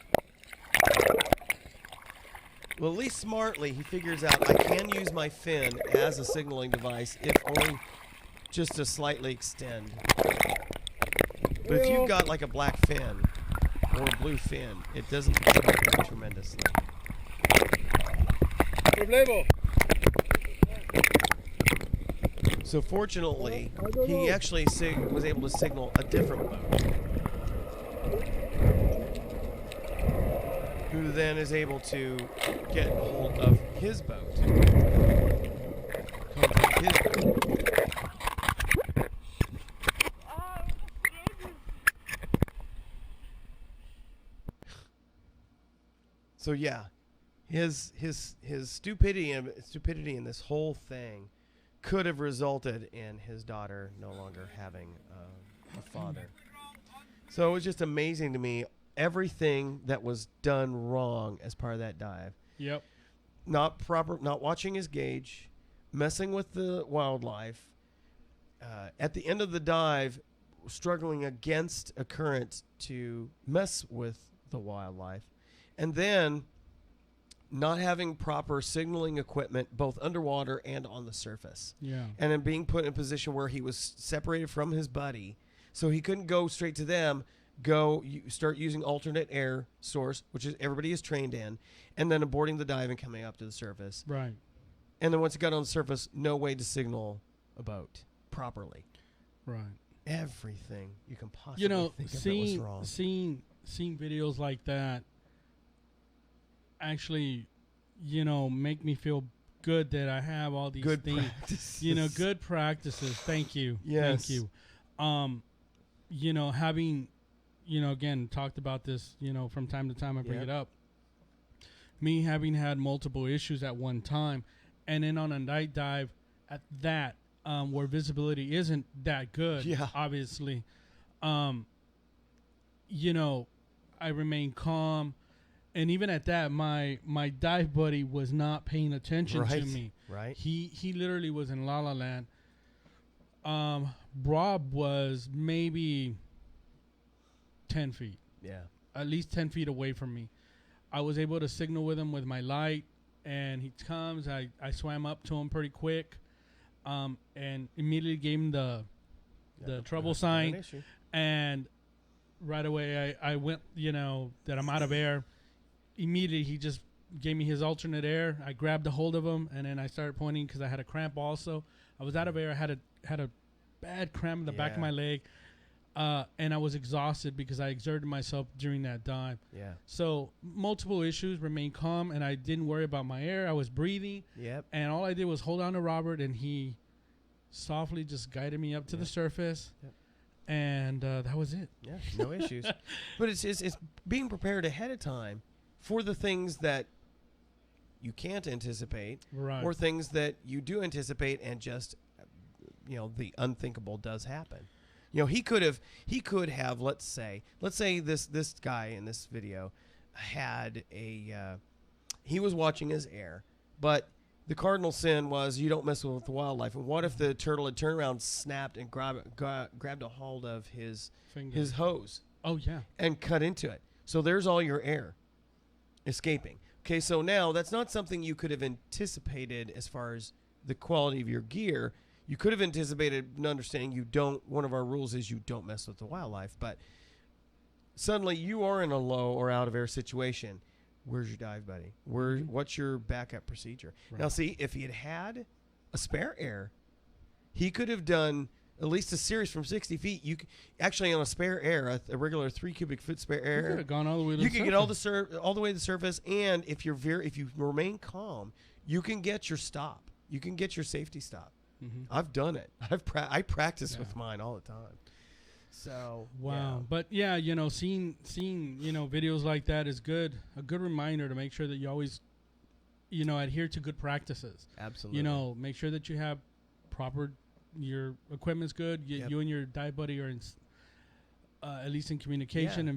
Well, at least smartly, he figures out I can use my fin as a signaling device, if only just to slightly extend. But if you've got like a black fin or a blue fin, it doesn't help tremendously. So fortunately, he actually was able to signal a different boat, who then is able to get hold of his boat. Contact his boat. So yeah, his stupidity in this whole thing could have resulted in his daughter no longer having a father. So it was just amazing to me. Everything that was done wrong as part of that dive. Yep. Not watching his gauge, messing with the wildlife. At the end of the dive, struggling against a current to mess with the wildlife. And then not having proper signaling equipment both underwater and on the surface. Yeah. And then being put in a position where he was separated from his buddy, so he couldn't go straight to them. Start using alternate air source, which is everybody is trained in, and then aborting the dive and coming up to the surface. Right. And then once it got on the surface, no way to signal a boat properly. Right. Everything you can possibly think of was wrong. Seeing videos like that actually, make me feel good that I have all these good things. Practices. Good practices. Thank you. Yes. Thank you. Having, again, talked about this, from time to time I bring it up. Me having had multiple issues at one time, and then on a night dive at that, where visibility isn't that good. Yeah. Obviously, you know, I remain calm, and even at that, my dive buddy was not paying attention to me. Right. He literally was in La La Land. Rob was maybe 10 feet. Yeah. At least 10 feet away from me. I was able to signal with him with my light, and he comes. I swam up to him pretty quick, and immediately gave him the trouble sign. And right away, I went, that I'm out of air. Immediately, he just gave me his alternate air. I grabbed a hold of him, and then I started pointing because I had a cramp also. I was out of air. I had a bad cramp in the back of my leg. And I was exhausted because I exerted myself during that dive. Yeah. So multiple issues, remain calm, and I didn't worry about my air. I was breathing. Yep. And all I did was hold on to Robert, and he softly just guided me up to the surface. Yep. And that was it. Yeah, no issues. But it's being prepared ahead of time for the things that you can't anticipate, right, or things that you do anticipate, and just, the unthinkable does happen. He could have, let's say this guy in this video had he was watching his air, but the cardinal sin was you don't mess with the wildlife. And what if the turtle had turned around, snapped, and grabbed a hold of his hose? Oh, yeah. And cut into it. So there's all your air escaping. Okay, so now that's not something you could have anticipated as far as the quality of your gear. You could have anticipated and understanding one of our rules is you don't mess with the wildlife, but suddenly you are in a low or out of air situation. Where's your dive buddy? What's your backup procedure? Right. Now see, if he had a spare air, he could have done at least a series from 60 feet. You actually, on a spare air, a regular 3 cubic foot spare air, you could have gone all the way to the surface. You could get all the way to the surface, and if you remain calm, you can get your stop. You can get your safety stop. Mm-hmm. I've done it. I practice with mine all the time. So wow, yeah. But seeing videos like that is good. A good reminder to make sure that you always, adhere to good practices. Absolutely. Make sure that you have your equipment's good. You and your dive buddy are at least in communication and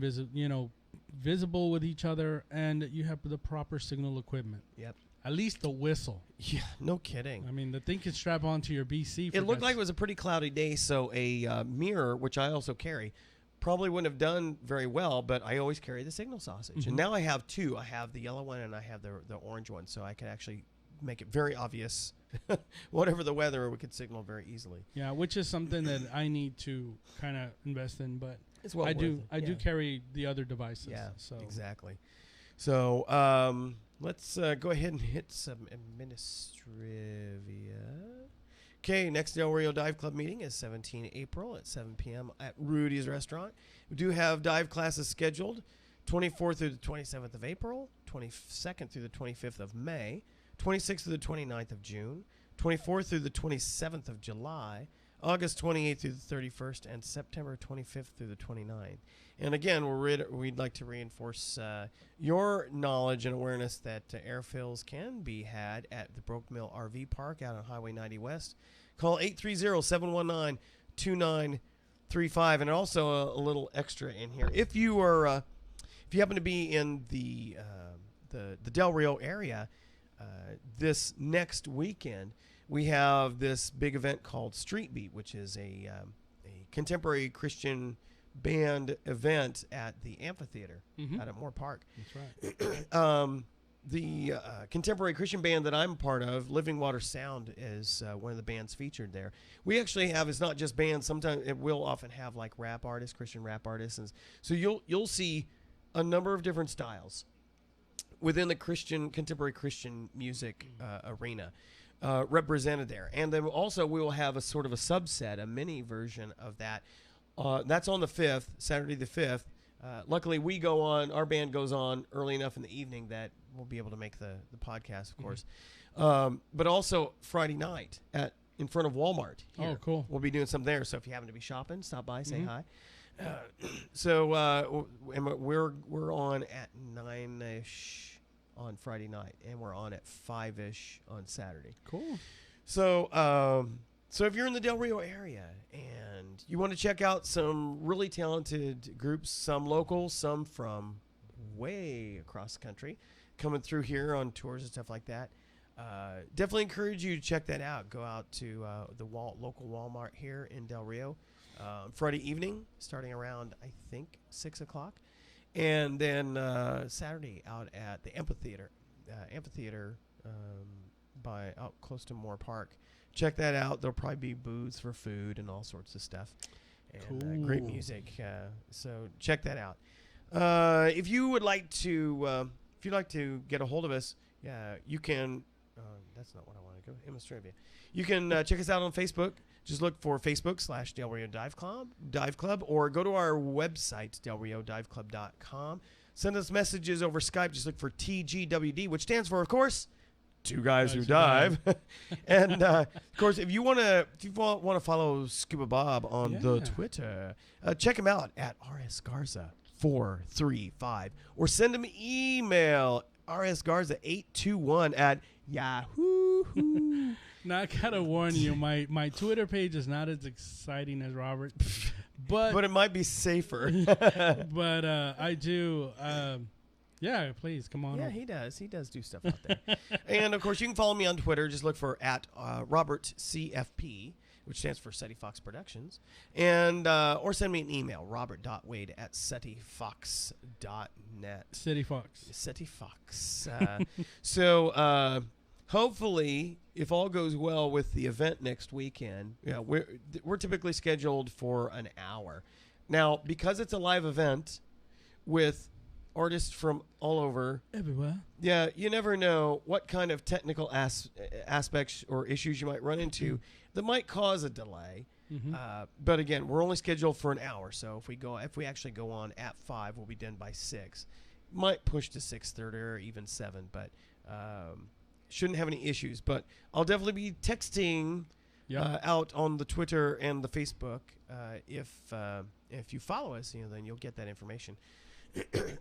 visible with each other, and that you have the proper signal equipment. Yep. At least the whistle. Yeah, no kidding. I mean, the thing can strap onto your BC. It looked like it was a pretty cloudy day, so a mirror, which I also carry, probably wouldn't have done very well, but I always carry the signal sausage. Mm-hmm. And now I have two. I have the yellow one and I have the orange one, so I can actually make it very obvious. Whatever the weather, we could signal very easily. Yeah, which is something that I need to kind of invest in, but it's well I do carry the other devices. Yeah, so exactly. So let's go ahead and hit some administrivia. Okay, next Del Rio Dive Club meeting is 17 April at 7 p.m. at Rudy's Restaurant. We do have dive classes scheduled 24th through the 27th of April, 22nd through the 25th of May, 26th through the 29th of June, 24th through the 27th of July, August 28th through the 31st, and September 25th through the 29th. And again, we'd like to reinforce your knowledge and awareness that airfills can be had at the Broke Mill RV Park out on Highway 90 West. Call 830-719-2935. And also a little extra in here. If you happen to be in the Del Rio area, this next weekend, we have this big event called Street Beat, which is a contemporary Christian band event at the amphitheater out at Moore Park. That's right. The contemporary Christian band that I'm a part of, Living Water Sound, is one of the bands featured there. We actually have, it's not just bands. Sometimes it will often have like rap artists, Christian rap artists. And so you'll see a number of different styles within the contemporary Christian music arena represented there. And then also we will have a sort of a subset, a mini version of that. That's on the 5th, Saturday the 5th. Luckily, our band goes on early enough in the evening that we'll be able to make the podcast, of course. But also Friday night in front of Walmart here. Oh, cool. We'll be doing something there. So if you happen to be shopping, stop by, say hi. So we're on at 9-ish on Friday night, and we're on at 5-ish on Saturday. Cool. So So if you're in the Del Rio area and you want to check out some really talented groups, some local, some from way across the country, coming through here on tours and stuff like that, definitely encourage you to check that out. Go out to the local Walmart here in Del Rio Friday evening, starting around, I think, 6 o'clock. And then Saturday out at the amphitheater by out close to Moore Park. Check that out. There'll probably be booths for food and all sorts of stuff. And cool. Great music. So check that out. If you would like to, get a hold of us, you can. That's not what I want to go. Emma's trivia. You can check us out on Facebook. Just look for Facebook/Del Rio Dive Club, or go to our website, delriodiveclub.com. Send us messages over Skype. Just look for TGWD, which stands for, of course, Two Guys Who Dive. And of course, if you want to follow ScubaBob on the Twitter, check him out at rsgarza435, or send him an email, rsgarza821@yahoo. Now, I gotta warn you, my Twitter page is not as exciting as Robert, but it might be safer. But I do. Yeah, please come on. Yeah, he does. He does do stuff out there. And of course, you can follow me on Twitter. Just look for @RobertCFP, which stands for Ceti Fox Productions, and or send me an email, robert.wade@cetifox.net. Ceti Fox. Ceti Fox. So hopefully, if all goes well with the event next weekend, we're typically scheduled for an hour. Now, because it's a live event with artists from all over, everywhere. Yeah, you never know what kind of technical aspects or issues you might run into that might cause a delay. Mm-hmm. But again, we're only scheduled for an hour, so if we actually go on at 5, we'll be done by 6. Might push to 6:30 or even 7, but shouldn't have any issues. But I'll definitely be texting out on the Twitter and the Facebook. If you follow us, then you'll get that information.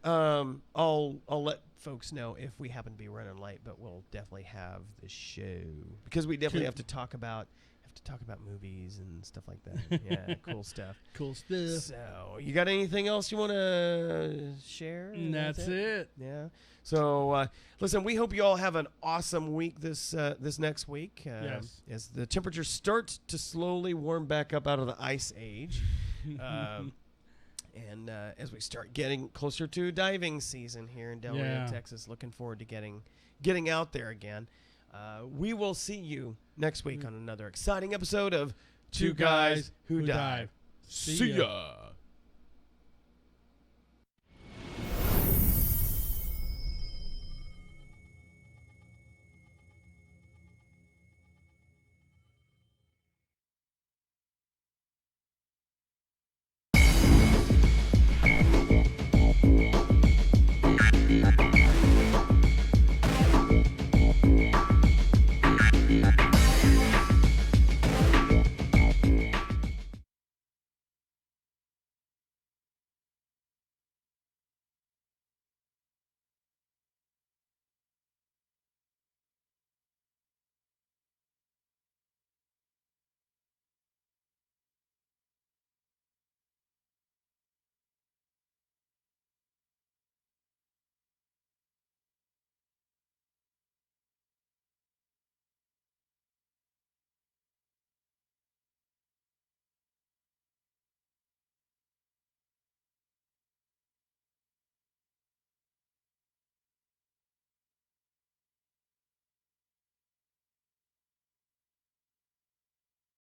I'll let folks know if we happen to be running late, but we'll definitely have the show, because we definitely have to talk about movies and stuff like that. Yeah, cool stuff. Cool stuff. So, you got anything else you want to share? That's it. Yeah. So, listen, we hope you all have an awesome week this next week. Yes. As the temperatures start to slowly warm back up out of the ice age. And as we start getting closer to diving season here in Del Rio, Texas, looking forward to getting out there again. We will see you next week on another exciting episode of Two Guys Who Dive. See ya.